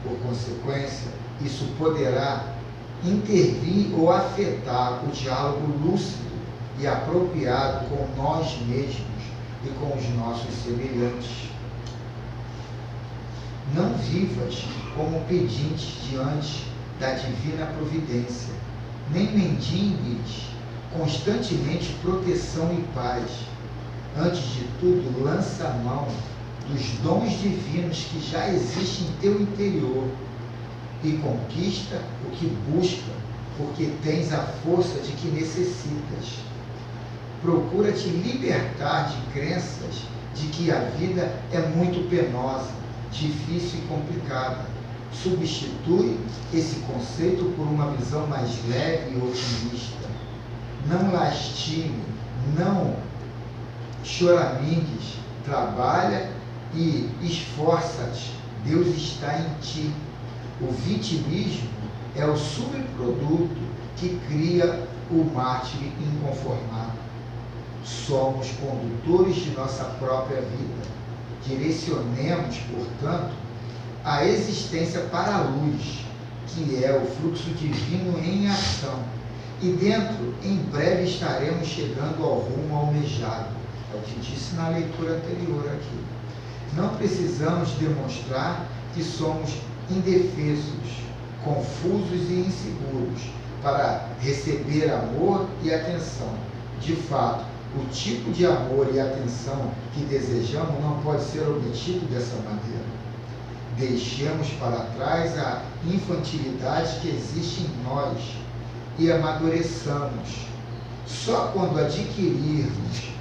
Por consequência, isso poderá intervir ou afetar o diálogo lúcido e apropriado com nós mesmos e com os nossos semelhantes. Não vivas como pedintes diante da divina providência, nem mendigues constantemente proteção e paz. Antes de tudo, lança a mão dos dons divinos que já existem em teu interior e conquista o que busca, porque tens a força de que necessitas. Procura te libertar de crenças de que a vida é muito penosa, difícil e complicada. Substitui esse conceito por uma visão mais leve e otimista. Não lastime, não choramingues, trabalha e esforça-te. Deus está em ti. O vitimismo é o subproduto que cria o mártir inconformado. Somos condutores de nossa própria vida. Direcionemos, portanto, a existência para a luz, que é o fluxo divino em ação, E dentro, em breve estaremos chegando ao rumo almejado. É o que disse na leitura anterior aqui. Não precisamos demonstrar que somos indefesos, confusos e inseguros para receber amor e atenção. De fato, o tipo de amor e atenção que desejamos não pode ser obtido dessa maneira. Deixemos para trás a infantilidade que existe em nós e amadureçamos. Só quando adquirirmos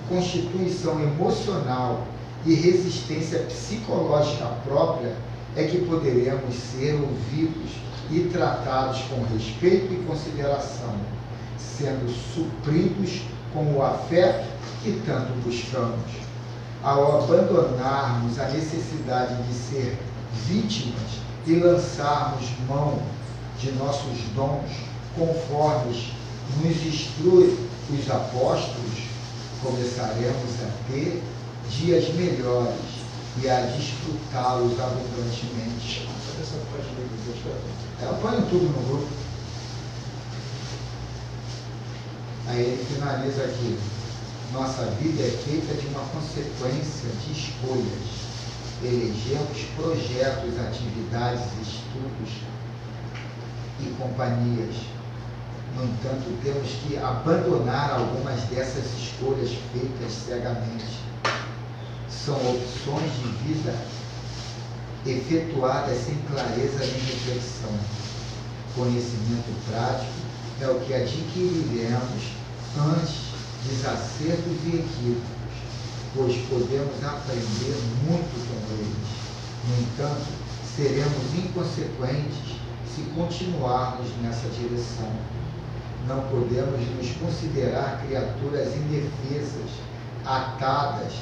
constituição emocional e resistência psicológica própria é que poderemos ser ouvidos e tratados com respeito e consideração, sendo supridos com o afeto que tanto buscamos. Ao abandonarmos a necessidade de ser vítimas e lançarmos mão de nossos dons, conforme nos instrui os apóstolos, começaremos a ter dias melhores e a desfrutá-los abundantemente. Eu ponho tudo no grupo. Aí ele finaliza aqui. Nossa vida é feita de uma consequência de escolhas. Elegemos projetos, atividades, estudos e companhias. No entanto, temos que abandonar algumas dessas escolhas feitas cegamente. São opções de vida efetuadas sem clareza nem reflexão. Conhecimento prático é o que adquiriremos antes desacertos e equívocos, pois podemos aprender muito com eles. No entanto, seremos inconsequentes se continuarmos nessa direção. Não podemos nos considerar criaturas indefesas, atadas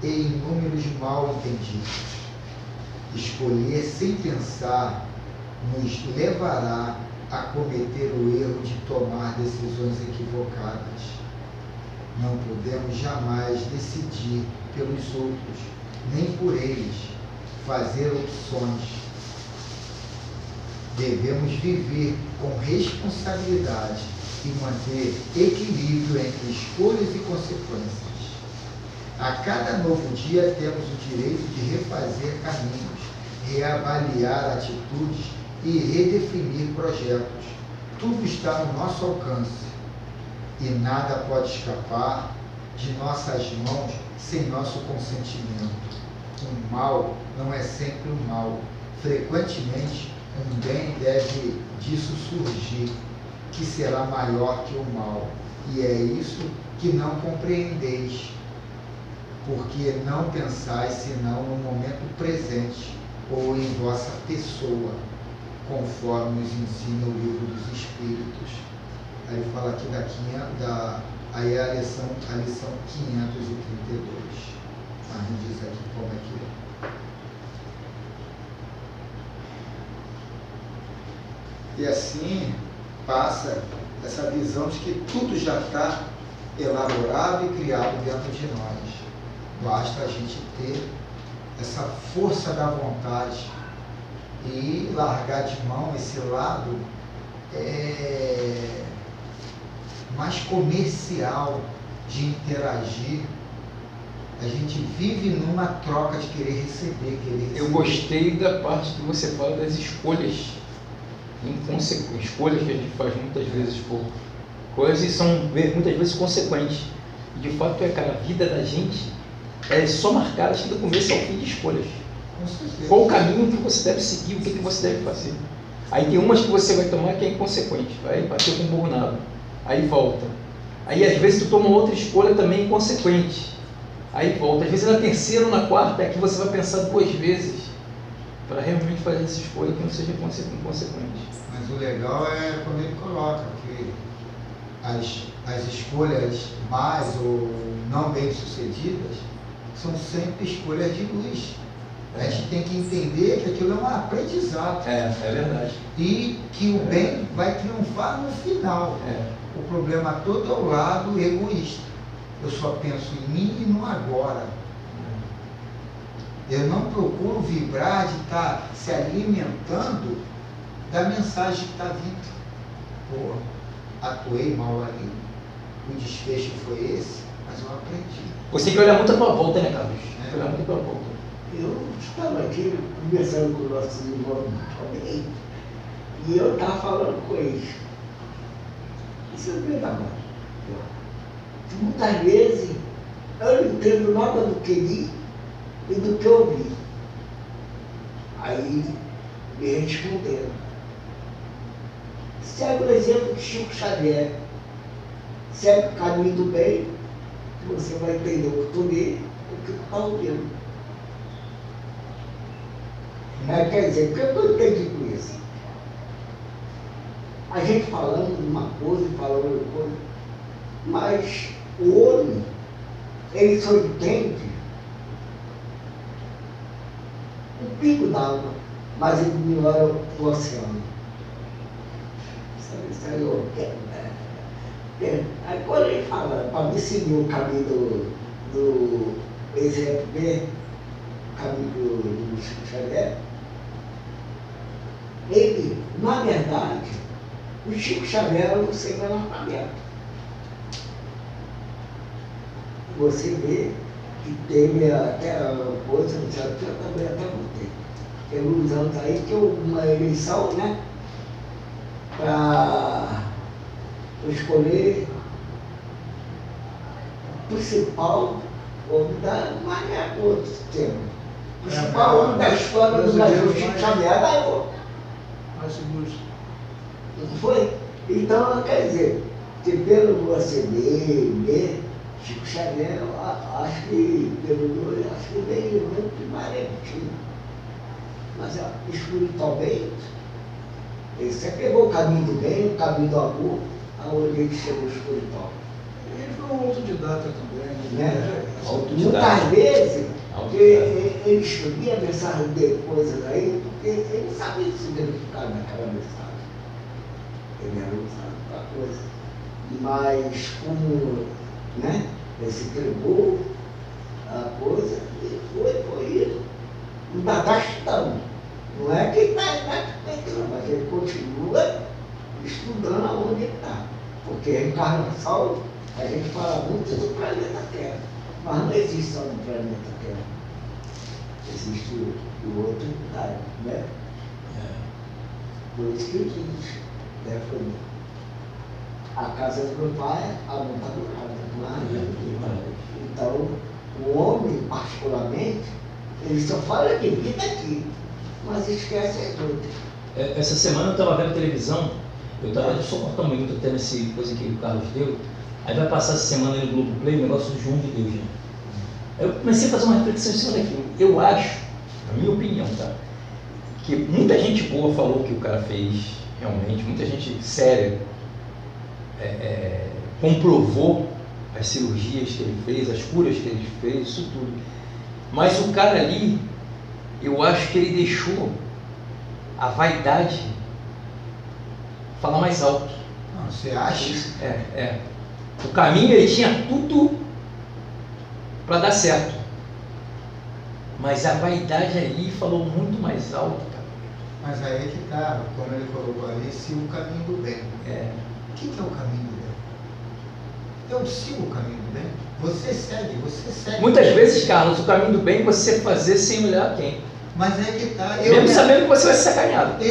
e inúmeros mal entendidos. Escolher sem pensar nos levará a cometer o erro de tomar decisões equivocadas. Não podemos jamais decidir pelos outros, nem por eles, fazer opções. Devemos viver com responsabilidade e manter equilíbrio entre escolhas e consequências. A cada novo dia temos o direito de refazer caminhos, reavaliar atitudes e redefinir projetos. Tudo está no nosso alcance e nada pode escapar de nossas mãos sem nosso consentimento. Um mal não é sempre um mal. Frequentemente, um bem deve disso surgir, que será maior que o mal. E é isso que não compreendeis, porque não pensais senão no momento presente ou em vossa pessoa, conforme nos ensina o livro dos Espíritos. Aí ele fala aqui aí é a lição 532. Aí diz aqui como é que é. E assim passa essa visão de que tudo já está elaborado e criado dentro de nós. Basta a gente ter essa força da vontade e largar de mão esse lado mais comercial de interagir. A gente vive numa troca de querer receber. Eu gostei da parte que você fala das escolhas inconsequentes, escolhas que a gente faz muitas vezes por coisas e são muitas vezes consequentes. De fato, cara, a vida da gente é só marcada do começo ao fim de escolhas. Qual o caminho que você deve seguir, o que você deve fazer. Aí tem umas que você vai tomar que é inconsequente, vai bater com um burro na água, aí volta. Aí às vezes tu toma outra escolha também inconsequente, aí volta. Às vezes na terceira ou na quarta é que você vai pensar 2 vezes para realmente fazer essa escolha que não seja inconsequente. Mas o legal é quando ele coloca que as escolhas mais ou não bem sucedidas são sempre escolhas de luz. A gente tem que entender que aquilo é um aprendizado. É verdade. E que o bem vai triunfar no final. O problema todo é o lado egoísta. Eu só penso em mim e no agora. Eu não procuro vibrar de estar se alimentando da mensagem que está vindo. atuei mal ali, o desfecho foi esse, mas eu aprendi. Você tem que olhar muito a tua volta, né, Carlos? Tem que olhar muito a tua volta. Eu estava aqui conversando com nossos irmãos também, e eu estava falando com eles. Isso é verdade. Muitas vezes eu não entendo nada do que li e do que ouvi. Aí me responderam. Segue o exemplo de Chico Xavier. Segue o caminho do bem, que você vai entender o que tu lê, o que tu está ouvindo. Quer dizer, o que eu entendi com isso? A gente falando uma coisa e falando outra coisa, mas o homem, ele só entende um pico d'água, mas ele ignora o oceano. Isso aí eu quero, né? Aí quando ele fala para me seguir o caminho do exemplo B, o caminho do Chico Xavier, ele, na verdade, o Chico Xavier era um ser analfabeto. Você vê que teve até coisa, não sei, eu também até contei. Teve uns anos aí que uma eleição, né? Para escolher o principal homem da Maria outro tempo. O principal homem da história do Brasil, Chico Xavier, ganhou. Mais seguros. Não foi? Então, quer dizer, que pelo você ler, Chico Xavier, acho que veio muito primeiramente. Mas espiritualmente, ele sempre pegou o caminho do bem, o caminho do amor, aonde ele chegou espiritual. Ele foi um autodidata também, Né? Autodidata. Muitas vezes, Autodidata. ele escrevia a mensagem dele, coisas aí, porque ele não sabia se identificar naquela mensagem. Ele era usado para coisa. Mas como, né, ele se entregou a coisa, e foi isso. Ainda está estudando. Não é que está estudando, mas ele continua estudando aonde ele está. Porque a encarnação, a gente fala muito do planeta Terra, mas não existe só no planeta Terra. Existe o outro, né? Por isso que diz, né, a casa do meu pai, a monta do lado. Então, o homem, particularmente, ele só fala de vida aqui, mas esquece as outras. Essa semana eu estava vendo televisão, eu estava suportando muito até nesse coisa que o Carlos deu. Aí vai passar essa semana aí no Globoplay o negócio do João de Deus, né? Aí eu comecei a fazer uma reflexão em cima daquilo. Eu acho, a minha opinião, tá? Que muita gente boa falou que o cara fez, realmente, muita gente séria comprovou as cirurgias que ele fez, as curas que ele fez, isso tudo. Mas o cara ali, eu acho que ele deixou a vaidade falar mais alto. Não, você acha? O caminho, ele tinha tudo para dar certo. Mas a vaidade ali falou muito mais alto, cara. Mas aí é que está, como ele colocou ali, se o caminho do bem. O que é o caminho do bem? Eu sigo o caminho do bem. Você segue. Muitas vezes, Carlos, o caminho do bem é você fazer sem olhar quem. Mas aí é que está. Mesmo sabendo que você vai ser sacaneado.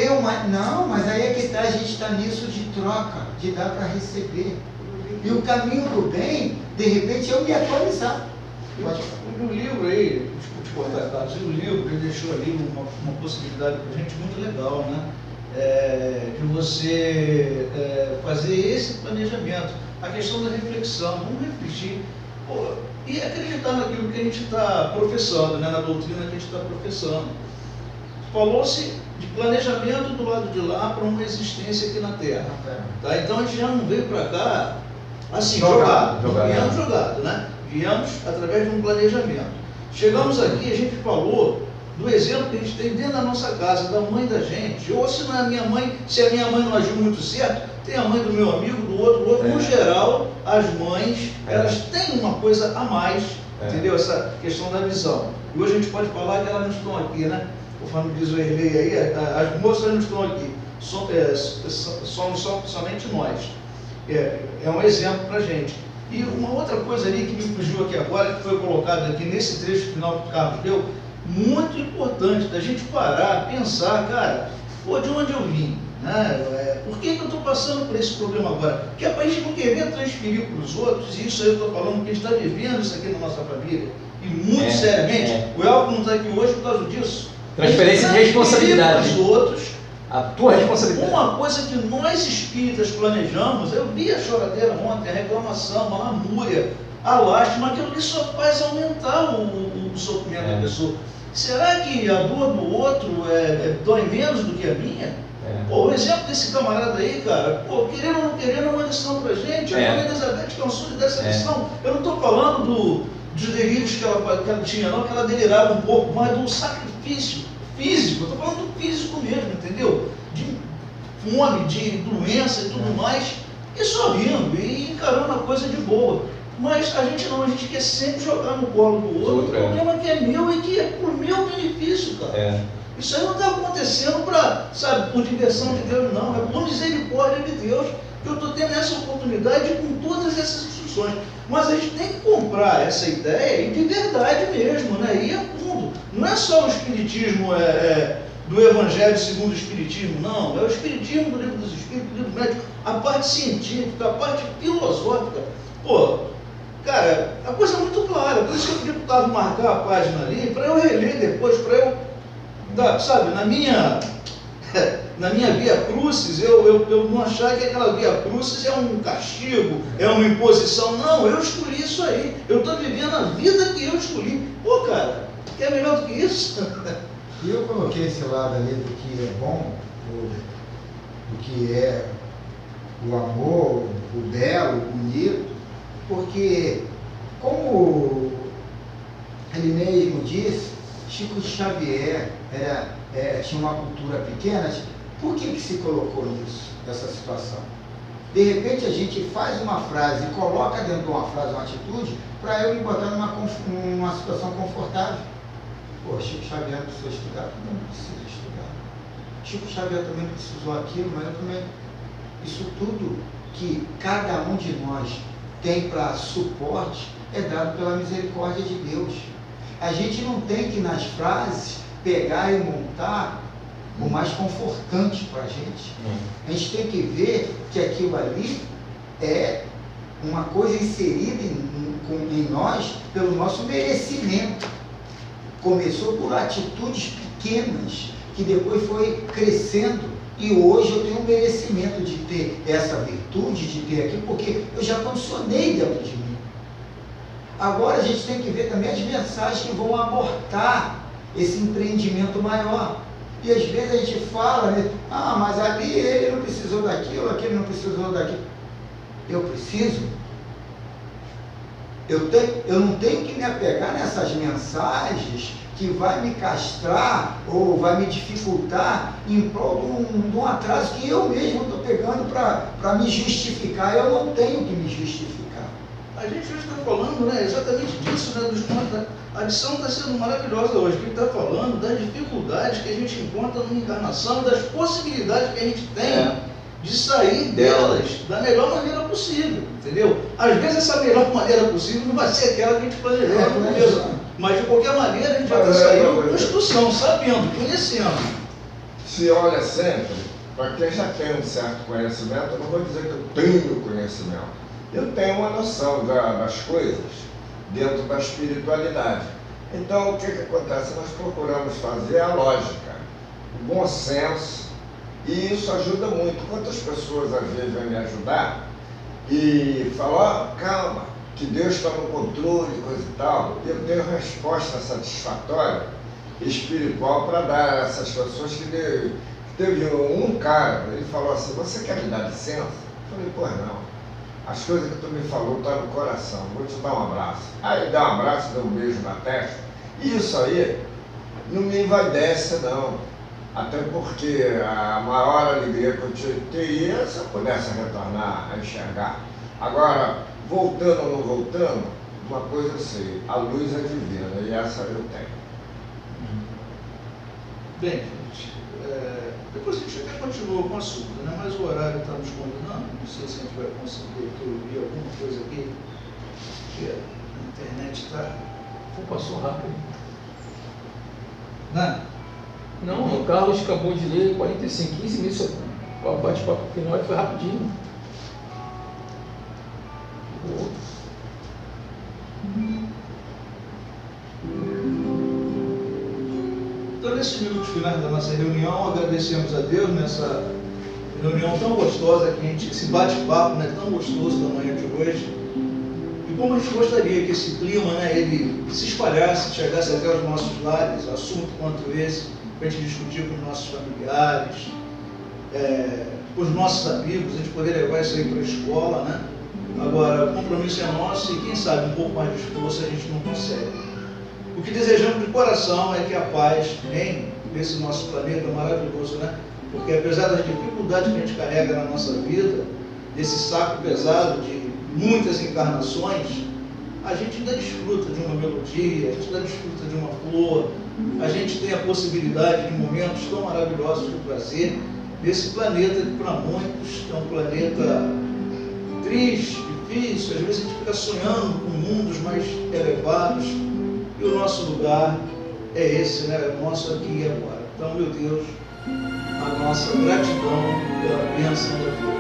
Não, mas aí é que está, a gente está nisso de troca, de dar para receber. E o caminho do bem, de repente, eu me atualizar. Pode falar. E no livro aí, desculpa te cortar, Carlos, no livro ele deixou ali uma possibilidade para a gente muito legal, né? De você fazer esse planejamento, a questão da reflexão, vamos refletir e acreditar naquilo que a gente está professando, né? Na doutrina que a gente está professando. Falou-se de planejamento do lado de lá para uma existência aqui na Terra. Tá? Então a gente já não veio para cá assim, jogado, viemos jogado, né? Viemos através de um planejamento. Chegamos aqui, a gente falou do exemplo que a gente tem dentro da nossa casa, da mãe da gente, ou se não é a minha mãe, se a minha mãe não agiu muito certo, tem a mãe do meu amigo, do outro. No geral, as mães, elas têm uma coisa a mais, entendeu? Essa questão da visão. E hoje a gente pode falar que elas não estão aqui, né? Conforme diz o Erlei aí, as moças não estão aqui, somos somente nós. é um exemplo para a gente. E uma outra coisa ali que me fugiu aqui agora, que foi colocado aqui nesse trecho final que o Carlos deu, muito importante da gente parar, pensar, cara, pô, de onde eu vim? Né? Por que eu estou passando por esse problema agora? Que é para a gente não querer transferir para os outros, e isso aí eu estou falando que a gente está vivendo isso aqui na nossa família, e muito seriamente. O Elton não está aqui hoje por causa disso. Transferência de responsabilidade. Para os outros, a tua responsabilidade. uma coisa que nós espíritas planejamos, eu vi a choradeira ontem, a reclamação, a lamúria, a lástima, aquilo ali só faz aumentar o sofrimento da pessoa. Será que a dor do outro dói menos do que a minha? Pô, o exemplo desse camarada aí, cara, pô, querendo ou não querendo, é uma lição pra gente. A Maria Elizabeth cansou de dar essa lição. Eu não estou falando dos delírios que ela tinha, não, que ela delirava um pouco, mas do sacrifício físico. Eu estou falando do físico mesmo, entendeu? De fome, de doença e tudo mais, e sorrindo, e encarando a coisa de boa. Mas a gente quer sempre jogar no colo do outro o problema que é meu e que é por meu benefício, cara. Isso aí não está acontecendo por diversão de Deus, não. É por misericórdia de Deus que eu estou tendo essa oportunidade com todas essas instruções. Mas a gente tem que comprar essa ideia e de verdade mesmo, né? E a fundo. Não é só o Espiritismo do Evangelho segundo o Espiritismo, não. É o Espiritismo do Livro dos Espíritos, do Livro Médico, a parte científica, a parte filosófica. Pô, cara, a coisa é muito clara. Por isso que eu pedi para o Carlos marcar a página ali, para eu reler depois, para eu, sabe, na minha via crucis, eu não achar que aquela via crucis é um castigo, é uma imposição. Não, eu escolhi isso aí. Eu estou vivendo a vida que eu escolhi. Pô, cara, quer melhor do que isso? E eu coloquei esse lado ali do que é bom, do que é o amor, o belo, o bonito, porque, como ele mesmo disse, Chico Xavier tinha uma cultura pequena. Por que se colocou nisso, nessa situação? De repente a gente faz uma frase e coloca dentro de uma frase uma atitude para eu me botar numa situação confortável. Pô, Chico Xavier não precisou estudar, todo mundo precisa estudar. Chico Xavier também precisou aquilo, mas eu também. Isso tudo que cada um de nós tem para suporte é dado pela misericórdia de Deus. A gente não tem que nas frases pegar e montar o mais confortante para a gente. A gente tem que ver que aquilo ali é uma coisa inserida em nós pelo nosso merecimento. Começou por atitudes pequenas, que depois foi crescendo, e hoje eu tenho um merecimento de ter essa virtude, de ter aquilo, porque eu já condicionei dentro de mim. Agora a gente tem que ver também as mensagens que vão abortar esse empreendimento maior. E às vezes a gente fala, né? Mas ali ele não precisou daquilo, aquele não precisou daquilo. Eu preciso. Eu não tenho que me apegar nessas mensagens que vai me castrar ou vai me dificultar em prol de um atraso que eu mesmo estou pegando para me justificar. Eu não tenho que me justificar. A gente hoje está falando, né, exatamente disso, né, a lição está sendo maravilhosa hoje, que ele está falando das dificuldades que a gente encontra na encarnação, das possibilidades que a gente tem de sair delas da melhor maneira possível, entendeu? Às vezes essa melhor maneira possível não vai ser aquela que a gente planejou, mas de qualquer maneira a gente vai estar saindo com instrução, sabendo, conhecendo. Se olha sempre, para quem já tem um certo conhecimento, eu não vou dizer que eu tenho conhecimento. Eu tenho uma noção das coisas dentro da espiritualidade. Então, o que acontece? Nós procuramos fazer a lógica, o bom senso, e isso ajuda muito. Quantas pessoas às vezes vêm me ajudar e falam, calma, que Deus está no controle, coisa e tal. Eu tenho resposta satisfatória espiritual para dar a essas pessoas que teve um cara, ele falou assim, você quer me dar licença? Eu falei, pois não. As coisas que tu me falou estão no coração, vou te dar um abraço. Aí ele dá um abraço, dá um beijo na testa. E isso aí não me envaidece, não. Até porque a maior alegria que eu teria se eu pudesse retornar a enxergar. Agora, voltando ou não voltando, uma coisa eu sei, a luz é divina, e essa eu tenho. Bem, gente, Depois a gente até continua com o assunto, né? Mas o horário está nos combinando. Não sei se a gente vai conseguir ouvir alguma coisa aqui, porque a internet está. Passou rápido. Né? Não, o Carlos acabou de ler 45, 15 minutos. O bate-papo final foi rapidinho. Então, nesses minutos finais da nossa reunião, agradecemos a Deus nessa reunião tão gostosa, que a gente, esse bate-papo, né, tão gostoso da manhã de hoje. E como a gente gostaria que esse clima, né, ele se espalhasse, chegasse até os nossos lares, assunto quanto esse, para a gente discutir com os nossos familiares, com os nossos amigos, a gente poder levar isso aí para a escola, né? Agora, o compromisso é nosso e quem sabe um pouco mais de esforço a gente não consegue. O que desejamos de coração é que a paz reine nesse nosso planeta maravilhoso, né? Porque apesar das dificuldades que a gente carrega na nossa vida, desse saco pesado de muitas encarnações, a gente ainda desfruta de uma melodia, a gente ainda desfruta de uma flor, a gente tem a possibilidade de momentos tão maravilhosos de prazer nesse planeta que para muitos é um planeta triste, difícil, às vezes a gente fica sonhando com mundos mais elevados e o nosso lugar é esse, né? É o nosso aqui e agora. Então, meu Deus, a nossa gratidão pela bênção da vida.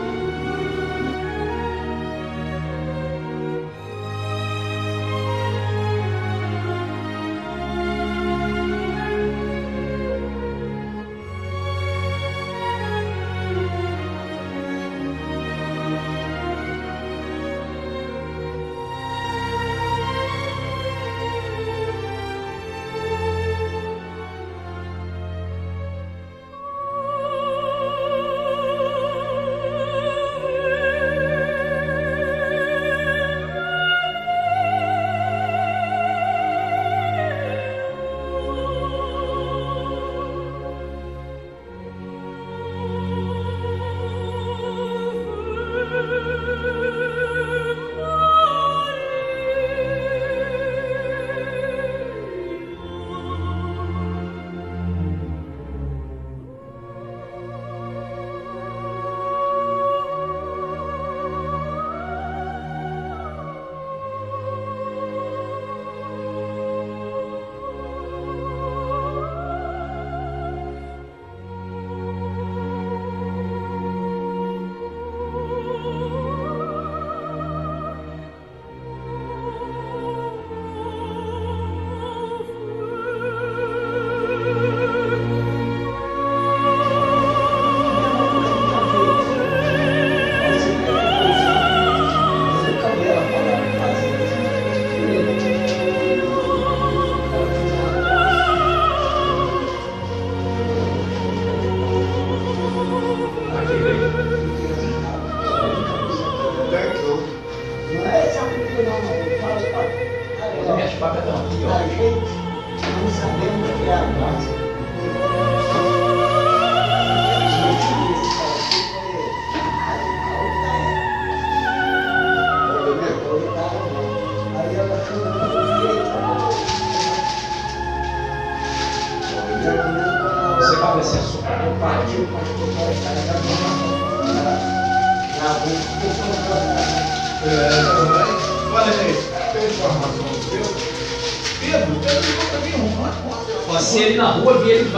Passei ele na rua, vi ele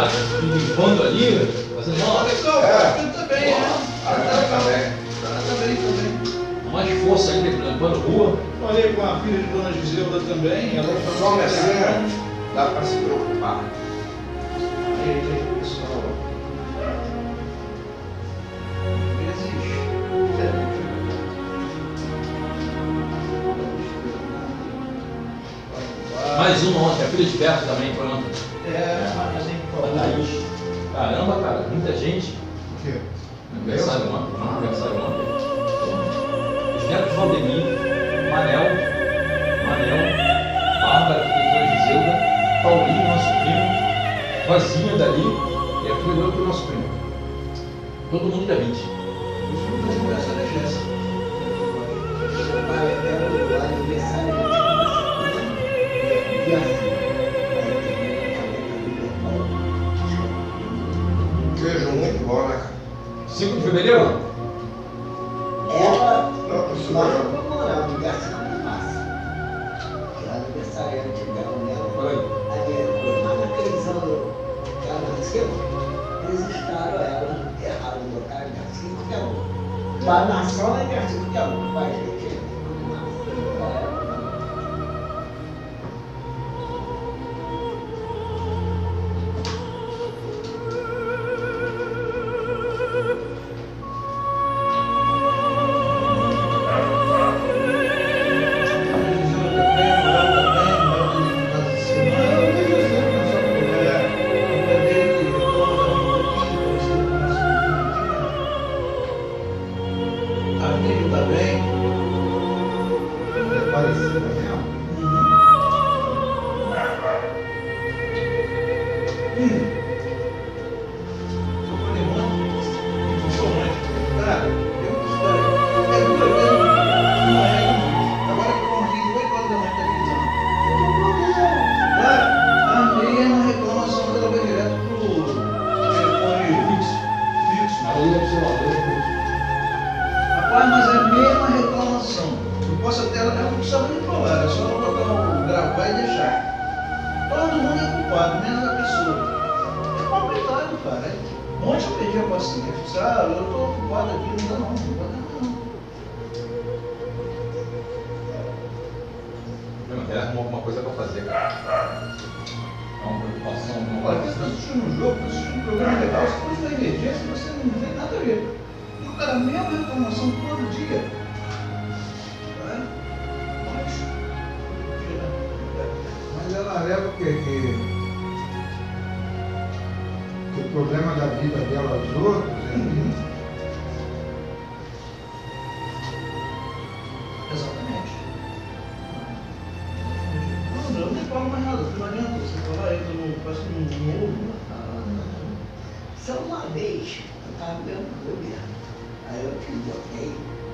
limpando ali, fazendo uma... Ele também, né? Também. Mais força ainda, limpando rua. Falei com a filha de Dona Giselda também, ela Só assim, dá para se preocupar. Aí, pessoal. Mais uma ontem, a filha de perto também foi ontem. Mas em A Thaís. Caramba, cara, muita gente. O quê? Aniversário ontem. Os netos de Valdemir, Manel, Bárbara, filha de Dona Giselda, Paulinho, nosso primo, Rosinha dali, e a filha do outro nosso primo. Todo mundo da 20. Isso não tem conversa da Jéssica. Vejo muito 5 de fevereiro? Ela, Não, nós isso vamos não. comemorar o aniversário de março. Que é aniversariante dela, né? Oi. Mas naqueles anos que ela nasceu, registraram ela, erraram, botaram dia 5 de agosto. Mas a nação é dia 5 de agosto, mas a gente é 5 de março. É parecido mesmo. Aí é seu Rapaz, mas é a mesma reclamação. Eu posso até, ela não precisa nem falar, é só ela botar o gravar e deixar. Todo mundo é culpado, menos a pessoa. É complicado, cara. Ontem eu perdi a paciência. Disse, eu estou ocupado aqui, não dá não dá não. Não, tem alguma coisa pra fazer, cara. É uma preocupação, não Olha, vai você está assistindo um jogo, está assistindo um programa legal, se fosse uma emergência, você não tem nada a ver. E o cara, a mesma reclamação todo dia. Né? Mas ela leva o quê? Que o problema da vida dela aos outros é Exatamente. Não, eu nem falo mais nada, não adianta você falar aí, eu não faço um novo. Só uma vez, eu estava vendo o governo. Aí eu te botei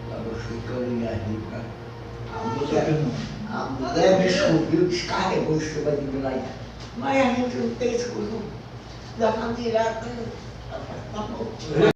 para você que eu ia rir, cara. A mulher descobriu, descarregou em cima de mim lá. Mas a gente não tem esse costume. Da família, tá bom.